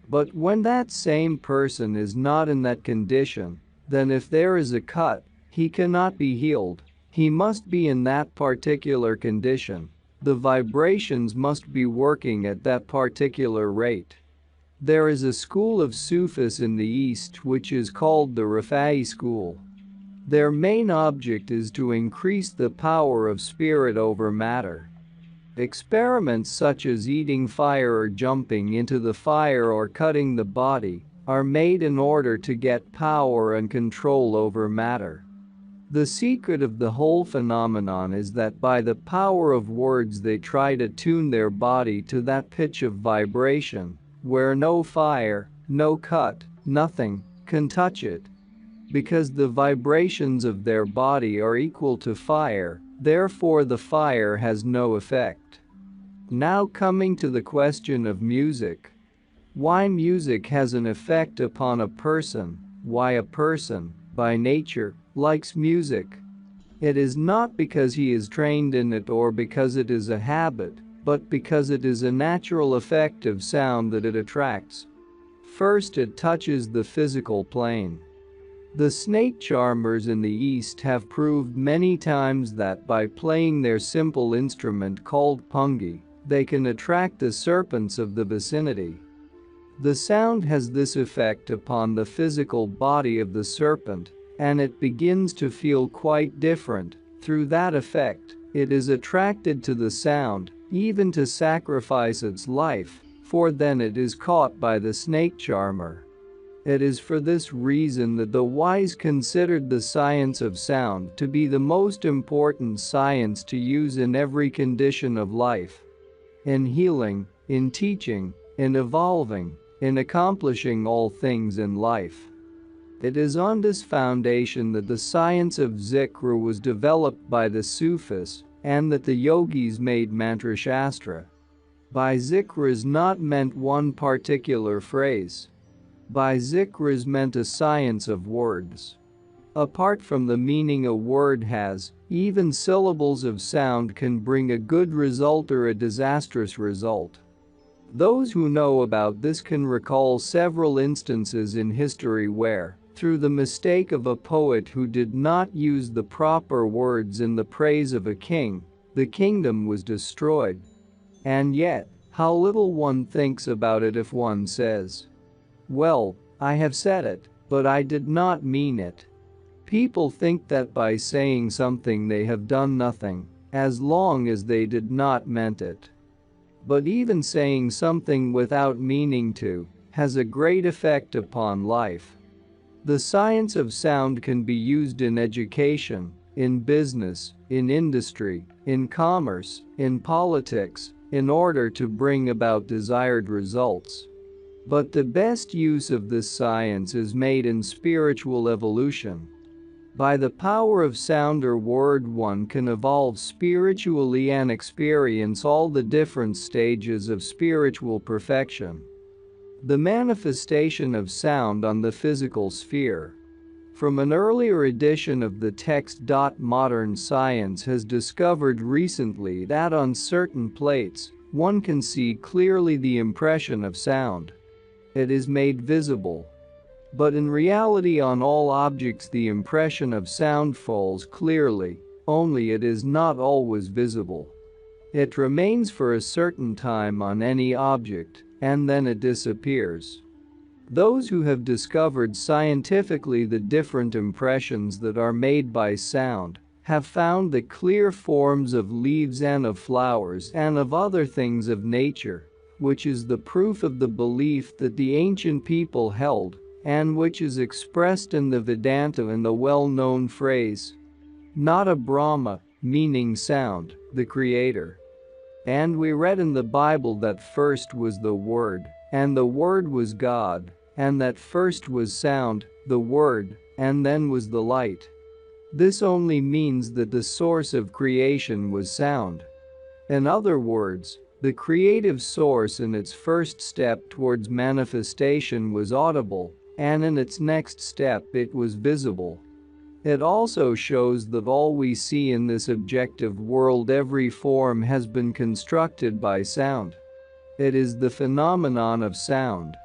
Speaker 1: But when that same person is not in that condition, then if there is a cut, he cannot be healed. He must be in that particular condition. The vibrations must be working at that particular rate. There is a school of Sufis in the East which is called the Rafa'i school. Their main object is to increase the power of spirit over matter. Experiments such as eating fire or jumping into the fire or cutting the body are made in order to get power and control over matter. The secret of the whole phenomenon is that by the power of words they try to tune their body to that pitch of vibration where no fire, no cut, nothing can touch it. Because the vibrations of their body are equal to fire, therefore the fire has no effect. Now coming to the question of music. Why music has an effect upon a person, why a person, by nature, likes music. It is not because he is trained in it or because it is a habit, but because it is a natural effect of sound that it attracts. First, it touches the physical plane. The snake charmers in the East have proved many times that by playing their simple instrument called pungi, they can attract the serpents of the vicinity. The sound has this effect upon the physical body of the serpent, and it begins to feel quite different. Through that effect, it is attracted to the sound, even to sacrifice its life, for then it is caught by the snake charmer. It is for this reason that the wise considered the science of sound to be the most important science to use in every condition of life. In healing, in teaching, in evolving, in accomplishing all things in life. It is on this foundation that the science of zikr was developed by the Sufis, and that the yogis made mantra shastra. By zikr is not meant one particular phrase. By zikr is meant a science of words. Apart from the meaning a word has, even syllables of sound can bring a good result or a disastrous result. Those who know about this can recall several instances in history where, through the mistake of a poet who did not use the proper words in the praise of a king, the kingdom was destroyed. And yet, how little one thinks about it if one says, "Well, I have said it, but I did not mean it." People think that by saying something they have done nothing, as long as they did not meant it. But even saying something without meaning to has a great effect upon life. The science of sound can be used in education, in business, in industry, in commerce, in politics, in order to bring about desired results. But the best use of this science is made in spiritual evolution. By the power of sound or word one can evolve spiritually and experience all the different stages of spiritual perfection. The manifestation of sound on the physical sphere. From an earlier edition of the text. Modern science has discovered recently that on certain plates, one can see clearly the impression of sound. It is made visible. But in reality on all objects the impression of sound falls clearly, only it is not always visible. It remains for a certain time on any object, and then it disappears. Those who have discovered scientifically the different impressions that are made by sound have found the clear forms of leaves and of flowers and of other things of nature, which is the proof of the belief that the ancient people held, and which is expressed in the Vedanta in the well-known phrase, "Nada Brahma," meaning sound, the creator. And we read in the Bible that first was the Word, and the Word was God, and that first was sound, the Word, and then was the light. This only means that the source of creation was sound. In other words, The creative source in its first step towards manifestation was audible, and in its next step it was visible. It also shows that all we see in this objective world, every form, has been constructed by sound. It is the phenomenon of sound.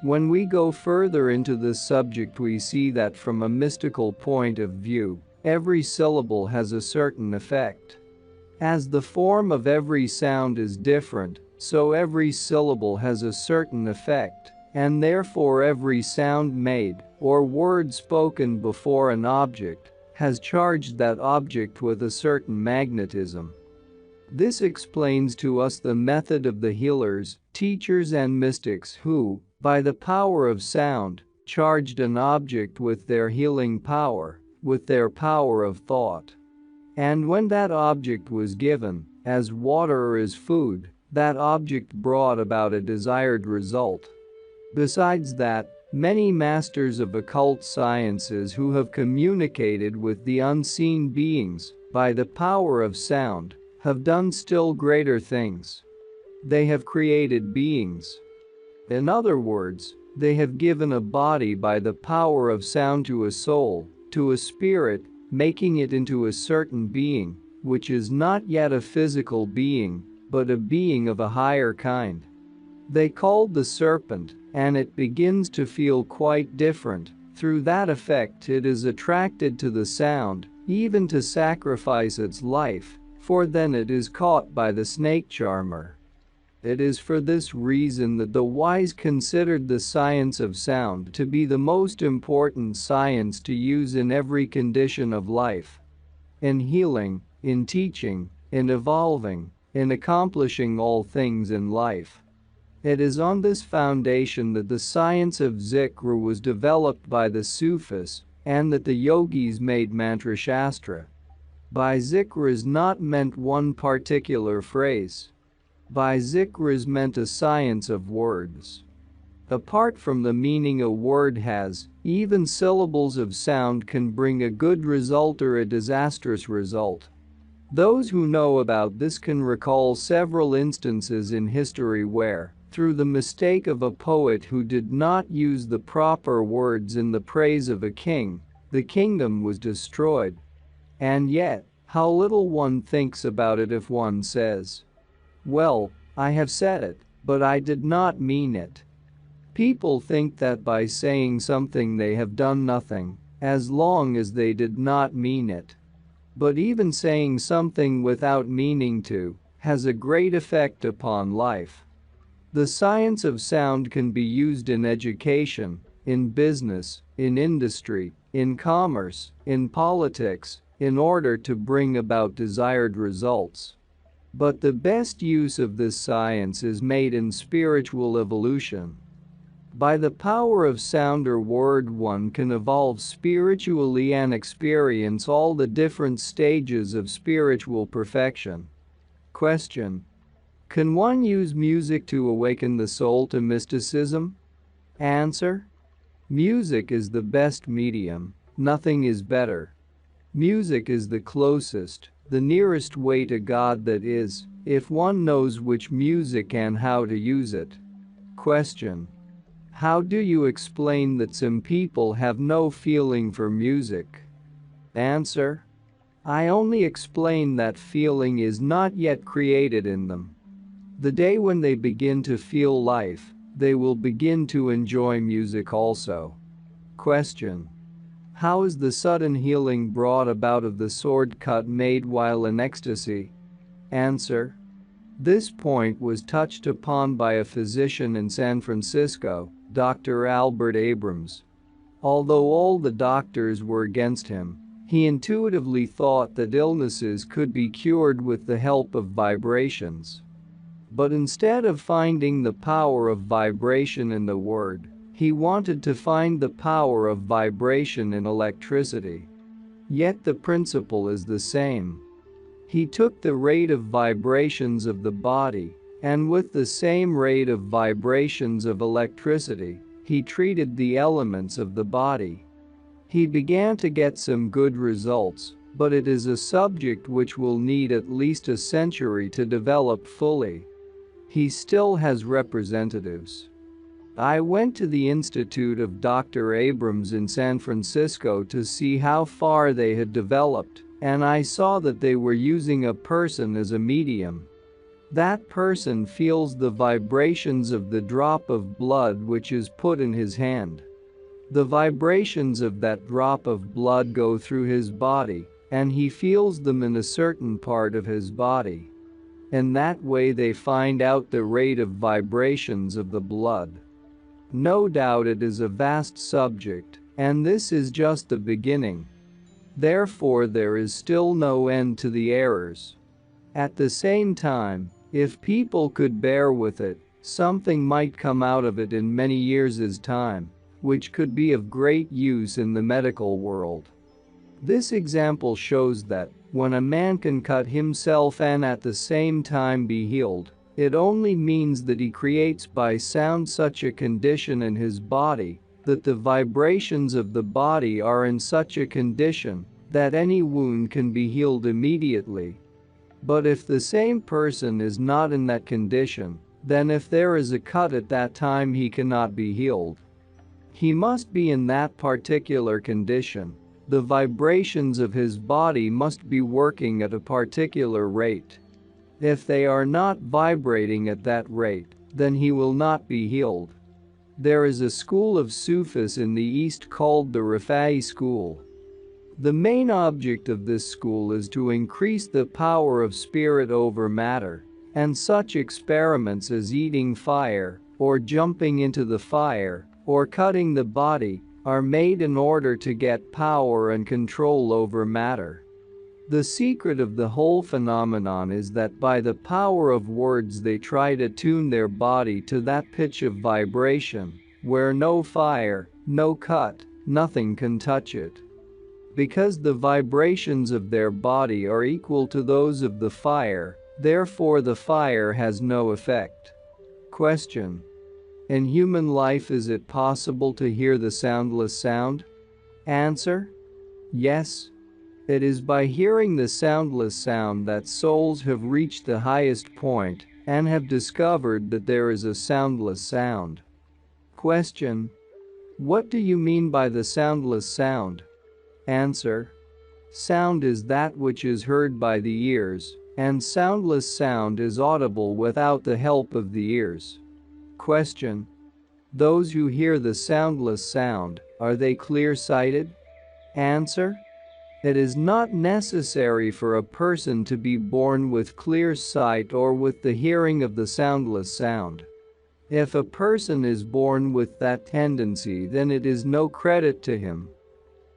Speaker 1: When we go further into this subject, we see that from a mystical point of view, every syllable has a certain effect. As the form of every sound is different, so every syllable has a certain effect, and therefore every sound made, or word spoken before an object, has charged that object with a certain magnetism. This explains to us the method of the healers, teachers and mystics who, by the power of sound, charged an object with their healing power, with their power of thought. And when that object was given, as water or as food, that object brought about a desired result. Besides that, many masters of occult sciences who have communicated with the unseen beings, by the power of sound, have done still greater things. They have created beings. In other words, they have given a body by the power of sound to a soul, to a spirit, making it into a certain being, which is not yet a physical being, but a being of a higher kind. They called the serpent, and it begins to feel quite different. Through that effect, it is attracted to the sound, even to sacrifice its life, for then it is caught by the snake charmer. It is for this reason that the wise considered the science of sound to be the most important science to use in every condition of life. In healing, in teaching, in evolving, in accomplishing all things in life. It is on this foundation that the science of zikr was developed by the Sufis, and that the yogis made mantra shastra. By zikr is not meant one particular phrase. By zikr is meant a science of words. Apart from the meaning a word has, even syllables of sound can bring a good result or a disastrous result. Those who know about this can recall several instances in history where, through the mistake of a poet who did not use the proper words in the praise of a king, the kingdom was destroyed. And yet, how little one thinks about it if one says, "Well, I have said it, but I did not mean it." People think that by saying something they have done nothing, as long as they did not mean it. But even saying something without meaning to has a great effect upon life. The science of sound can be used in education, in business, in industry, in commerce, in politics, in order to bring about desired results. But the best use of this science is made in spiritual evolution. By the power of sound or word, one can evolve spiritually and experience all the different stages of spiritual perfection. Question: can one use music to awaken the soul to mysticism? Answer: music is the best medium, nothing is better. Music is the closest, the nearest way to God, that is, if one knows which music and how to use it. Question: how do you explain that some people have no feeling for music? Answer: I only explain that feeling is not yet created in them. The day when they begin to feel life, they will begin to enjoy music also. Question: how is the sudden healing brought about of the sword cut made while in ecstasy? Answer: this point was touched upon by a physician in San Francisco, Dr. Albert Abrams. Although all the doctors were against him, he intuitively thought that illnesses could be cured with the help of vibrations. But instead of finding the power of vibration in the word, he wanted to find the power of vibration in electricity. Yet the principle is the same. He took the rate of vibrations of the body, and with the same rate of vibrations of electricity, he treated the elements of the body. He began to get some good results, but it is a subject which will need at least a century to develop fully. He still has representatives. I went to the Institute of Dr. Abrams in San Francisco to see how far they had developed, and I saw that they were using a person as a medium. That person feels the vibrations of the drop of blood which is put in his hand. The vibrations of that drop of blood go through his body, and he feels them in a certain part of his body. In that way they find out the rate of vibrations of the blood. No doubt it is a vast subject, and this is just the beginning. Therefore there is still no end to the errors. At the same time, if people could bear with it, something might come out of it in many years' time, which could be of great use in the medical world. This example shows that, when a man can cut himself and at the same time be healed, it only means that he creates by sound such a condition in his body, that the vibrations of the body are in such a condition, that any wound can be healed immediately. But if the same person is not in that condition, then if there is a cut at that time he cannot be healed. He must be in that particular condition. The vibrations of his body must be working at a particular rate. If they are not vibrating at that rate, then he will not be healed. There is a school of Sufis in the East called the Rifai school. The main object of this school is to increase the power of spirit over matter, and such experiments as eating fire, or jumping into the fire, or cutting the body, are made in order to get power and control over matter. The secret of the whole phenomenon is that by the power of words they try to tune their body to that pitch of vibration, where no fire, no cut, nothing can touch it. Because the vibrations of their body are equal to those of the fire, therefore the fire has no effect. Question: in human life, is it possible to hear the soundless sound? Answer: yes. It is by hearing the soundless sound that souls have reached the highest point and have discovered that there is a soundless sound. Question: what do you mean by the soundless sound? Answer: sound is that which is heard by the ears, and soundless sound is audible without the help of the ears. Question: those who hear the soundless sound, are they clear-sighted? Answer: it is not necessary for a person to be born with clear sight or with the hearing of the soundless sound. If a person is born with that tendency, then it is no credit to him.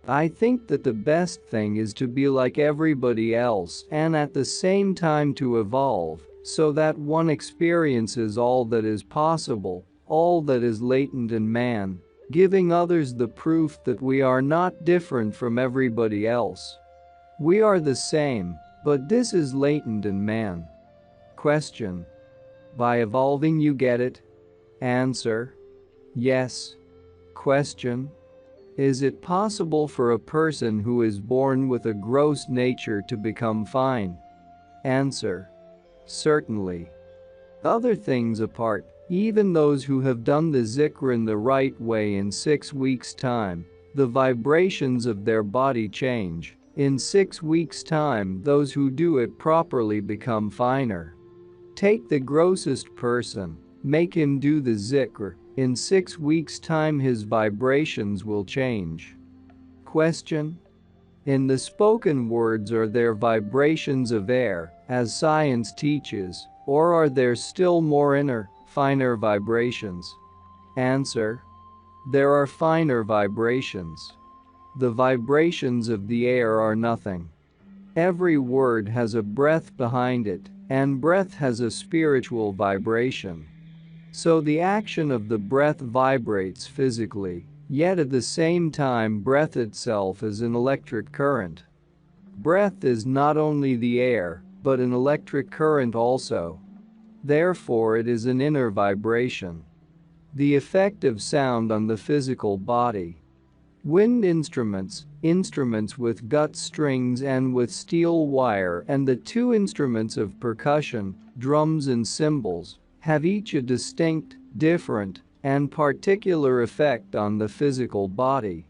Speaker 1: I think that the best thing is to be like everybody else and at the same time to evolve, so that one experiences all that is possible, all that is latent in man, giving others the proof that we are not different from everybody else. We are the same, but this is latent in man. Question: by evolving you get it? Answer: yes. Question: is it possible for a person who is born with a gross nature to become fine? Answer: certainly. Other things apart, even those who have done the zikr in the right way in 6 weeks' time, the vibrations of their body change. In 6 weeks' time, those who do it properly become finer. Take the grossest person, make him do the zikr, in 6 weeks' time his vibrations will change. Question: in the spoken words, are there vibrations of air, as science teaches, or are there still more inner, finer vibrations? Answer: there are finer vibrations. The vibrations of the air are nothing. Every word has a breath behind it, and breath has a spiritual vibration. So the action of the breath vibrates physically, yet at the same time breath itself is an electric current. Breath is not only the air, but an electric current also. Therefore it is an inner vibration. The effect of sound on the physical body. Wind instruments, instruments with gut strings and with steel wire, and the 2 instruments of percussion, drums and cymbals, have each a distinct, different, and particular effect on the physical body.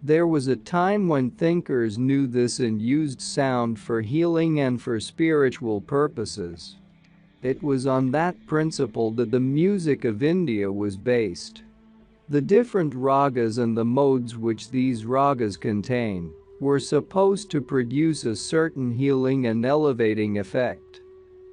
Speaker 1: There was a time when thinkers knew this and used sound for healing and for spiritual purposes. It was on that principle that the music of India was based. The different ragas and the modes which these ragas contain were supposed to produce a certain healing and elevating effect.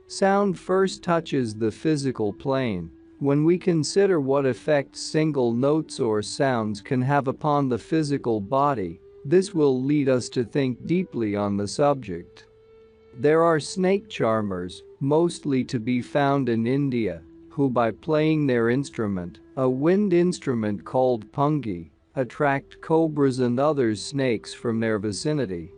Speaker 1: Sound first touches the physical plane. When we consider what effect single notes or sounds can have upon the physical body, this will lead us to think deeply on the subject. There are snake charmers, mostly to be found in India, who by playing their instrument, a wind instrument called pungi, attract cobras and other snakes from their vicinity.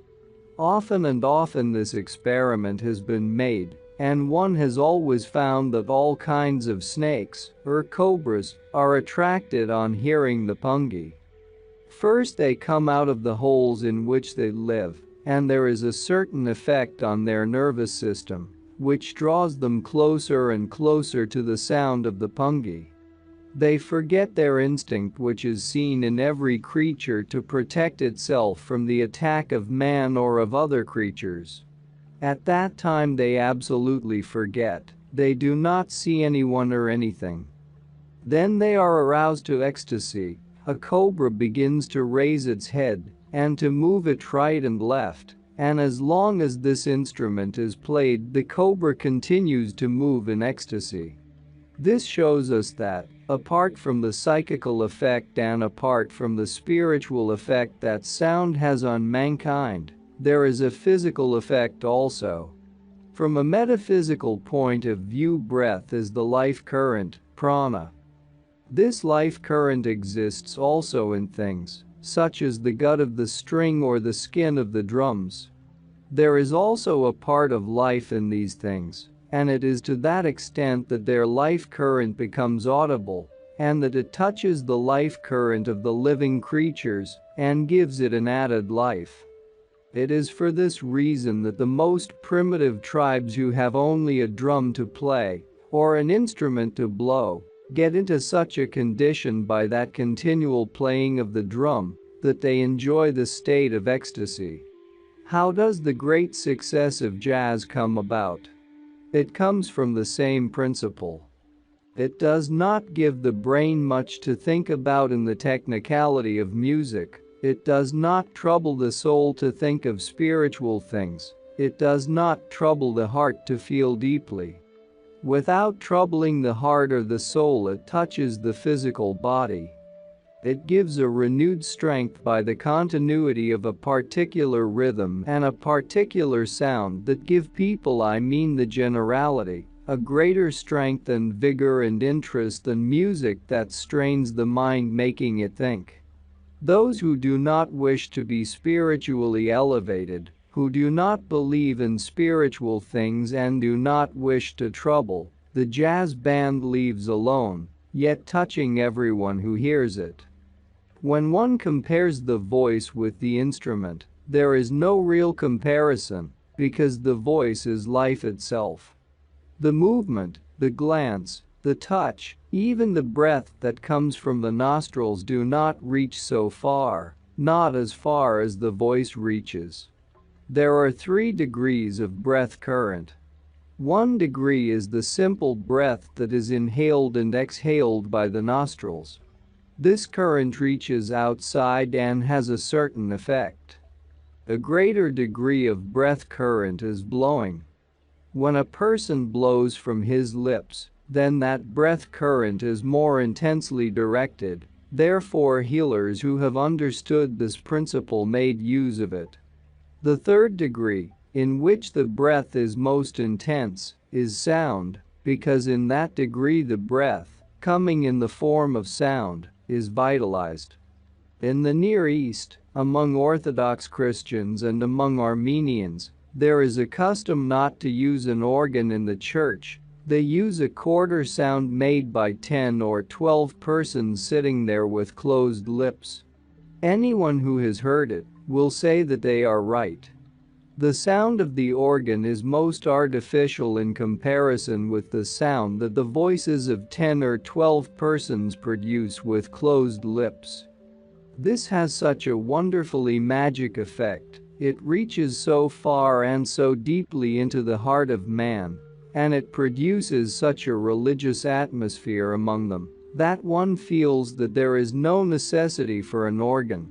Speaker 1: Often and often this experiment has been made, and one has always found that all kinds of snakes, or cobras, are attracted on hearing the pungi. First they come out of the holes in which they live, and there is a certain effect on their nervous system, which draws them closer and closer to the sound of the pungi. They forget their instinct, which is seen in every creature to protect itself from the attack of man or of other creatures. At that time they absolutely forget. They do not see anyone or anything. Then they are aroused to ecstasy. A cobra begins to raise its head and to move it right and left, and as long as this instrument is played, the cobra continues to move in ecstasy. This shows us that, apart from the psychical effect and apart from the spiritual effect that sound has on mankind, there is a physical effect also. From a metaphysical point of view, breath is the life current, prana. This life current exists also in things, such as the gut of the string or the skin of the drums. There is also a part of life in these things, and it is to that extent that their life current becomes audible, and that it touches the life current of the living creatures and gives it an added life. It is for this reason that the most primitive tribes who have only a drum to play, or an instrument to blow, get into such a condition by that continual playing of the drum that they enjoy the state of ecstasy. How does the great success of jazz come about? It comes from the same principle. It does not give the brain much to think about in the technicality of music. It does not trouble the soul to think of spiritual things. It does not trouble the heart to feel deeply. Without troubling the heart or the soul, it touches the physical body. It gives a renewed strength by the continuity of a particular rhythm and a particular sound that give people, I mean the generality, a greater strength and vigor and interest than music that strains the mind, making it think. Those who do not wish to be spiritually elevated, who do not believe in spiritual things and do not wish to trouble, the jazz band leaves alone, yet touching everyone who hears it. When one compares the voice with the instrument, there is no real comparison, because the voice is life itself. The movement, the glance, the touch, even the breath that comes from the nostrils do not reach so far, not as far as the voice reaches. There are 3 degrees of breath current. 1 degree is the simple breath that is inhaled and exhaled by the nostrils. This current reaches outside and has a certain effect. A greater degree of breath current is blowing. When a person blows from his lips, then that breath current is more intensely directed. Therefore, healers who have understood this principle made use of it. The 3rd degree, in which the breath is most intense, is sound, because in that degree the breath, coming in the form of sound, is vitalized. In the Near East, among Orthodox Christians and among Armenians, there is a custom not to use an organ in the church. They use a quarter sound made by 10 or 12 persons sitting there with closed lips. Anyone who has heard it will say that they are right. The sound of the organ is most artificial in comparison with the sound that the voices of 10 or 12 persons produce with closed lips. This has such a wonderfully magic effect, it reaches so far and so deeply into the heart of man, and it produces such a religious atmosphere among them, that one feels that there is no necessity for an organ.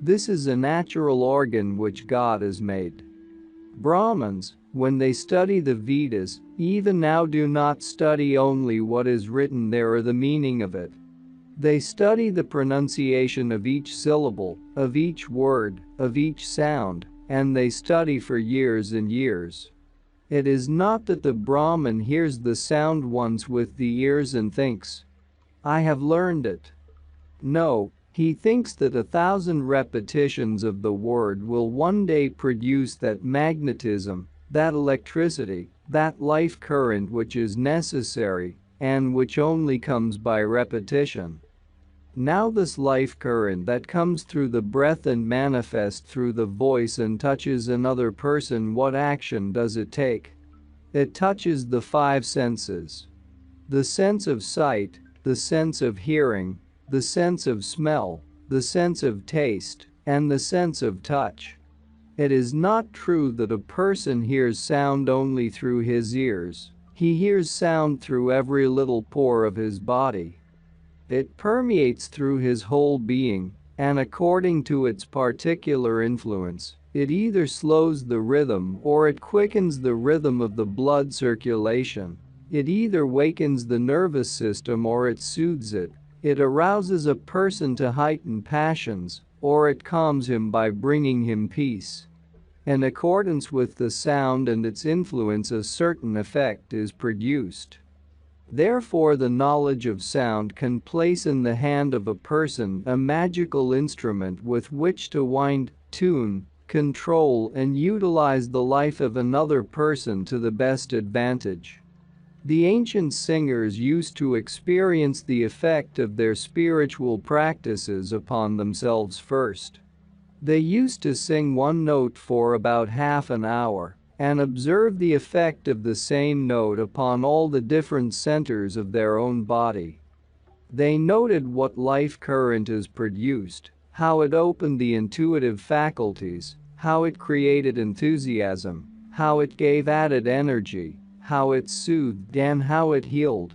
Speaker 1: This is a natural organ which God has made. Brahmins, when they study the Vedas, even now do not study only what is written there or the meaning of it. They study the pronunciation of each syllable, of each word, of each sound, and they study for years and years. It is not that the Brahmin hears the sound once with the ears and thinks, "I have learned it." No, he thinks that 1,000 repetitions of the word will one day produce that magnetism, that electricity, that life current which is necessary, and which only comes by repetition. Now this life current that comes through the breath and manifests through the voice and touches another person, what action does it take? It touches the 5 senses. The sense of sight, the sense of hearing, the sense of smell, the sense of taste, and the sense of touch. It is not true that a person hears sound only through his ears. He hears sound through every little pore of his body. It permeates through his whole being, and according to its particular influence, it either slows the rhythm or it quickens the rhythm of the blood circulation. It either wakens the nervous system or it soothes it. It arouses a person to heightened passions, or it calms him by bringing him peace. In accordance with the sound and its influence, a certain effect is produced. Therefore, the knowledge of sound can place in the hand of a person a magical instrument with which to wind, tune, control, and utilize the life of another person to the best advantage. The ancient singers used to experience the effect of their spiritual practices upon themselves first. They used to sing one note for about half an hour and observe the effect of the same note upon all the different centers of their own body. They noted what life current is produced, how it opened the intuitive faculties, how it created enthusiasm, how it gave added energy, how it soothed and how it healed.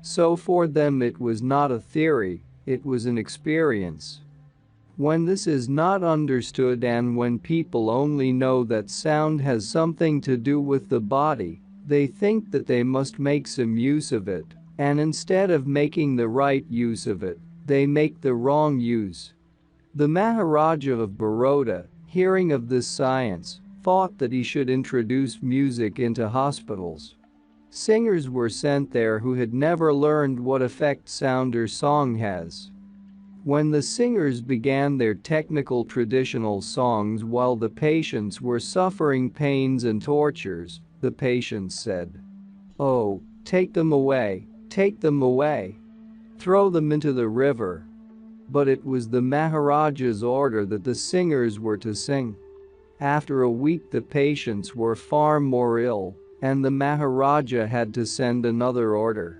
Speaker 1: So for them it was not a theory, it was an experience. When this is not understood and when people only know that sound has something to do with the body, they think that they must make some use of it, and instead of making the right use of it, they make the wrong use. The Maharaja of Baroda, hearing of this science, thought that he should introduce music into hospitals. Singers were sent there who had never learned what effect sound or song has. When the singers began their technical traditional songs while the patients were suffering pains and tortures, the patients said, "Oh, take them away, take them away. Throw them into the river." But it was the Maharaja's order that the singers were to sing. After a week the patients were far more ill, and the Maharaja had to send another order.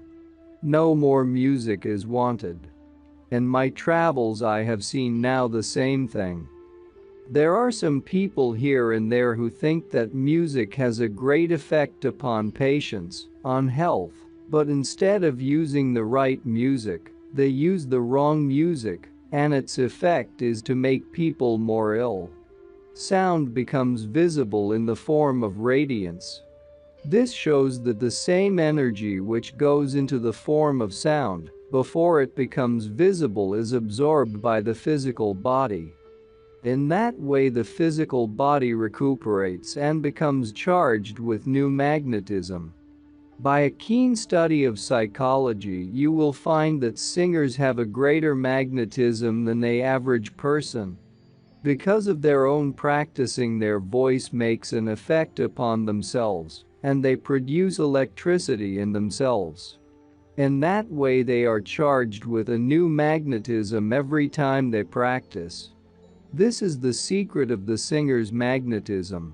Speaker 1: No more music is wanted. In my travels I have seen now the same thing. There are some people here and there who think that music has a great effect upon patients, on health, but instead of using the right music, they use the wrong music, and its effect is to make people more ill. Sound becomes visible in the form of radiance. This shows that the same energy which goes into the form of sound, before it becomes visible, is absorbed by the physical body. In that way the physical body recuperates and becomes charged with new magnetism. By a keen study of psychology you will find that singers have a greater magnetism than the average person. Because of their own practicing, their voice makes an effect upon themselves, and they produce electricity in themselves. In that way they are charged with a new magnetism every time they practice. This is the secret of the singer's magnetism.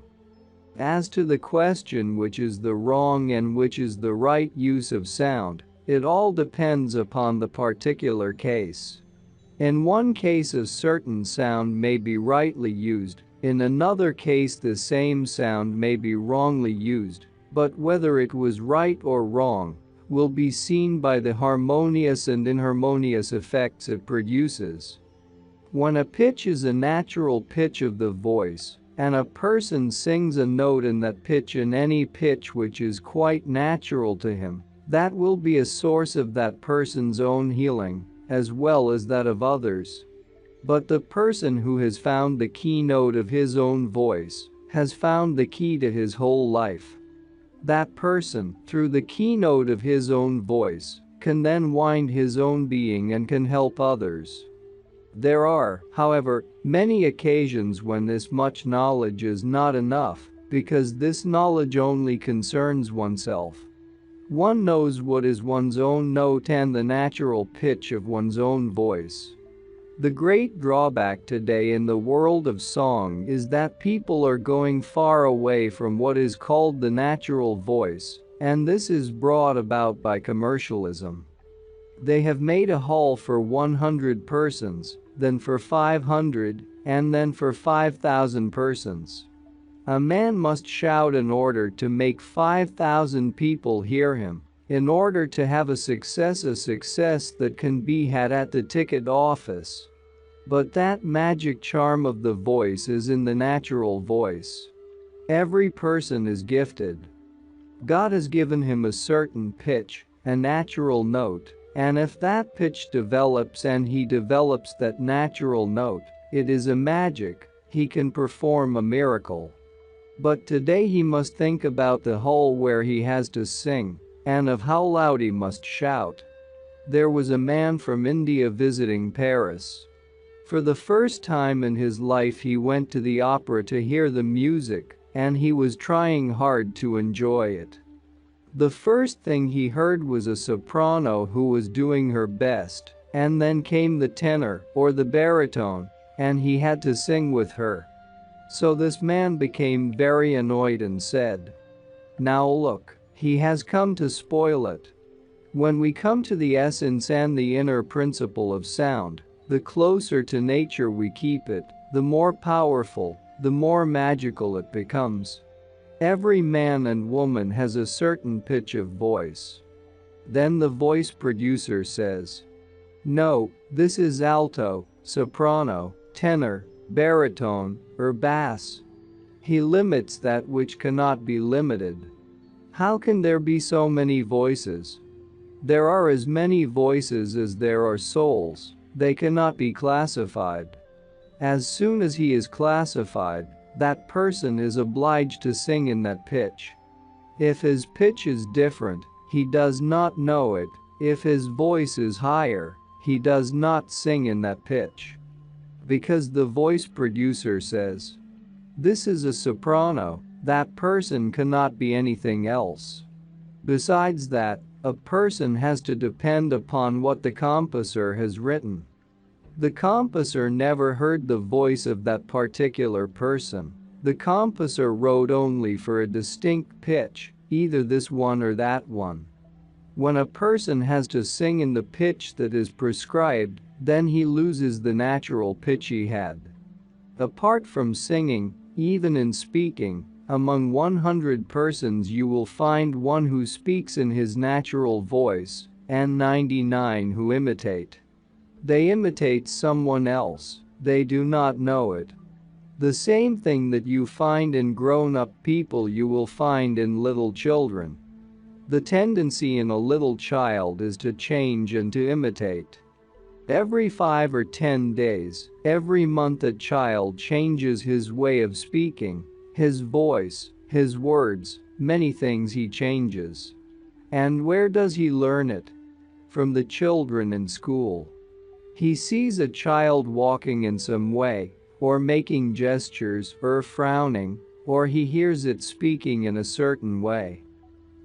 Speaker 1: As to the question which is the wrong and which is the right use of sound, it all depends upon the particular case. In one case a certain sound may be rightly used, in another case the same sound may be wrongly used, but whether it was right or wrong will be seen by the harmonious and inharmonious effects it produces. When a pitch is a natural pitch of the voice, and a person sings a note in that pitch in any pitch which is quite natural to him, that will be a source of that person's own healing, as well as that of others. But the person who has found the keynote of his own voice has found the key to his whole life. That person, through the keynote of his own voice, can then wind his own being and can help others. There are, however, many occasions when this much knowledge is not enough, because this knowledge only concerns oneself. One knows what is one's own note and the natural pitch of one's own voice. The great drawback today in the world of song is that people are going far away from what is called the natural voice, and this is brought about by commercialism. They have made a hall for 100 persons, then for 500, and then for 5,000 persons. A man must shout in order to make 5,000 people hear him, in order to have a success that can be had at the ticket office. But that magic charm of the voice is in the natural voice. Every person is gifted. God has given him a certain pitch, a natural note, and if that pitch develops and he develops that natural note, it is a magic, he can perform a miracle. But today he must think about the hall where he has to sing, and of how loud he must shout. There was a man from India visiting Paris. For the first time in his life he went to the opera to hear the music, and he was trying hard to enjoy it. The first thing he heard was a soprano who was doing her best, and then came the tenor, or the baritone, and he had to sing with her. So this man became very annoyed and said, "Now look, he has come to spoil it." When we come to the essence and the inner principle of sound, the closer to nature we keep it, the more powerful, the more magical it becomes. Every man and woman has a certain pitch of voice. Then the voice producer says, "No, this is alto, soprano, tenor, baritone, or bass." He limits that which cannot be limited. How can there be so many voices? There are as many voices as there are souls. They cannot be classified. As soon as he is classified, that person is obliged to sing in that pitch. If his pitch is different, he does not know it. If his voice is higher, he does not sing in that pitch. Because the voice producer says, "This is a soprano," that person cannot be anything else. Besides that, a person has to depend upon what the composer has written. The composer never heard the voice of that particular person. The composer wrote only for a distinct pitch, either this one or that one. When a person has to sing in the pitch that is prescribed, then he loses the natural pitch he had. Apart from singing, even in speaking, among 100 persons you will find one who speaks in his natural voice, and 99 who imitate. They imitate someone else, they do not know it. The same thing that you find in grown-up people you will find in little children. The tendency in a little child is to change and to imitate. Every 5 or 10 days, every month a child changes his way of speaking, his voice, his words, many things he changes. And where does he learn it? From the children in school. He sees a child walking in some way, or making gestures, or frowning, or he hears it speaking in a certain way.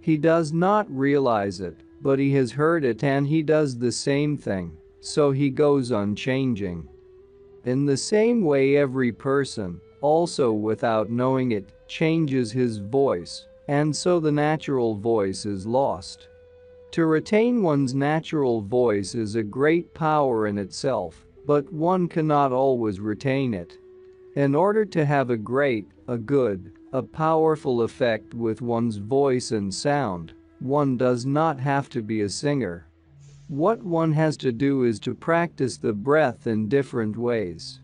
Speaker 1: He does not realize it, but he has heard it and he does the same thing, so he goes on changing. In the same way every person, also without knowing it, changes his voice, and so the natural voice is lost. To retain one's natural voice is a great power in itself, but one cannot always retain it. In order to have a great, a good, a powerful effect with one's voice and sound, one does not have to be a singer. What one has to do is to practice the breath in different ways.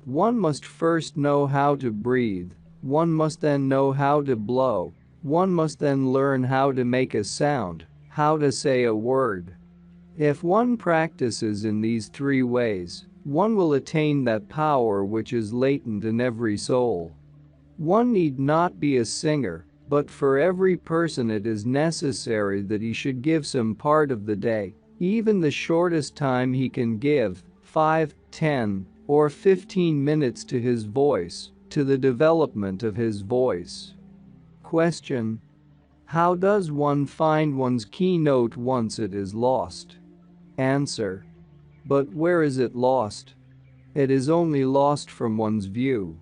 Speaker 1: One must first know how to breathe, one must then know how to blow, one must then learn how to make a sound, how to say a word. If one practices in these three ways, one will attain that power which is latent in every soul. One need not be a singer, but for every person it is necessary that he should give some part of the day, even the shortest time he can give, 5, 10, or 15 minutes to his voice, to the development of his voice. Question: how does one find one's keynote once it is lost? Answer: but where is it lost? It is only lost from one's view.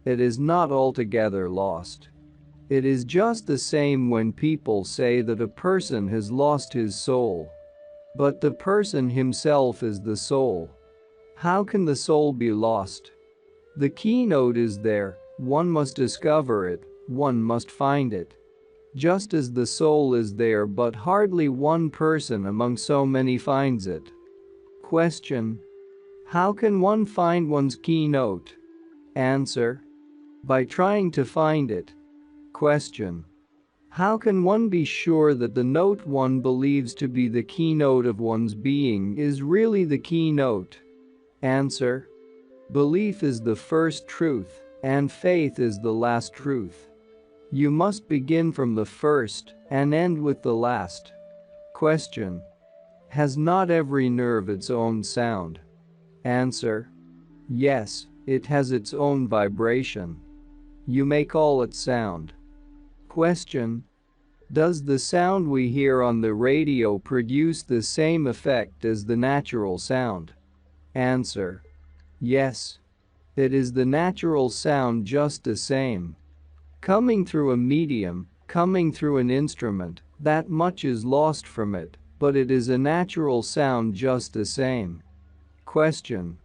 Speaker 1: It is not altogether lost. It is just the same when people say that a person has lost his soul. But the person himself is the soul. How can the soul be lost? The keynote is there, one must discover it, one must find it. Just as the soul is there but hardly one person among so many finds it. Question: how can one find one's keynote? Answer: by trying to find it. Question: how can one be sure that the note one believes to be the keynote of one's being is really the keynote? Answer: belief is the first truth, and faith is the last truth. You must begin from the first and end with the last. Question: has not every nerve its own sound? Answer: yes, it has its own vibration. You may call it sound. Question: does the sound we hear on the radio produce the same effect as the natural sound? Answer: yes. It is the natural sound just the same. Coming through a medium, coming through an instrument, that much is lost from it, but it is a natural sound just the same. Question: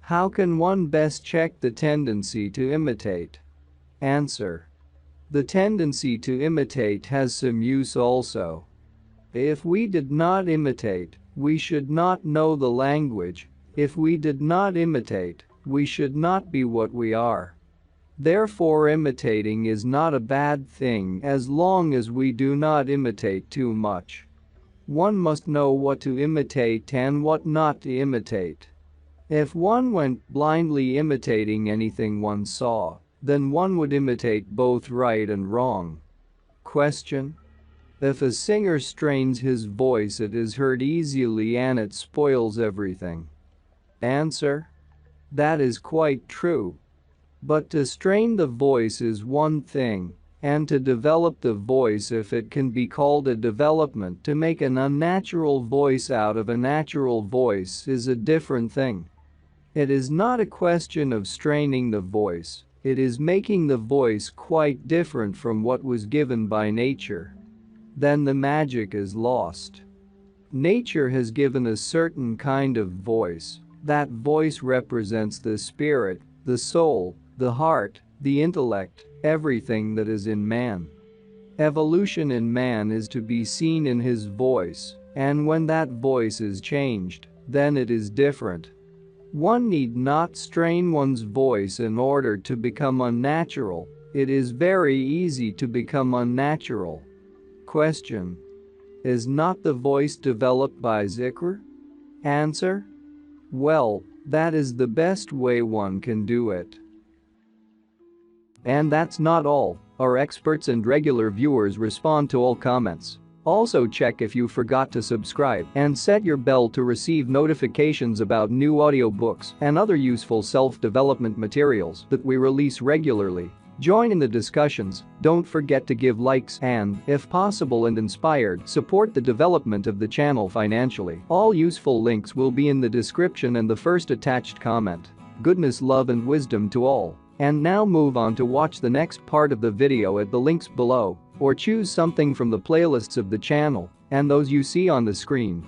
Speaker 1: how can one best check the tendency to imitate? Answer: the tendency to imitate has some use also. If we did not imitate, we should not know the language. If we did not imitate, we should not be what we are. Therefore, imitating is not a bad thing as long as we do not imitate too much. One must know what to imitate and what not to imitate. If one went blindly imitating anything one saw, then one would imitate both right and wrong. Question: if a singer strains his voice, it is heard easily and it spoils everything. Answer: that is quite true. But to strain the voice is one thing, and to develop the voice, if it can be called a development, to make an unnatural voice out of a natural voice, is a different thing. It is not a question of straining the voice, it is making the voice quite different from what was given by nature. Then the magic is lost. Nature has given a certain kind of voice. That voice represents the spirit, the soul, the heart, the intellect, everything that is in man. Evolution in man is to be seen in his voice, and when that voice is changed, then it is different. One need not strain one's voice in order to become unnatural. It is very easy to become unnatural. Question: is not the voice developed by zikr? Answer: well, that is the best way one can do it. And that's not all. Our experts and regular viewers respond to all comments. Also check if you forgot to subscribe and set your bell to receive notifications about new audiobooks and other useful self-development materials that we release regularly. Join in the discussions, don't forget to give likes and, if possible and inspired, support the development of the channel financially. All useful links will be in the description and the first attached comment. Goodness, love and wisdom to all. And now move on to watch the next part of the video at the links below, or choose something from the playlists of the channel and those you see on the screen.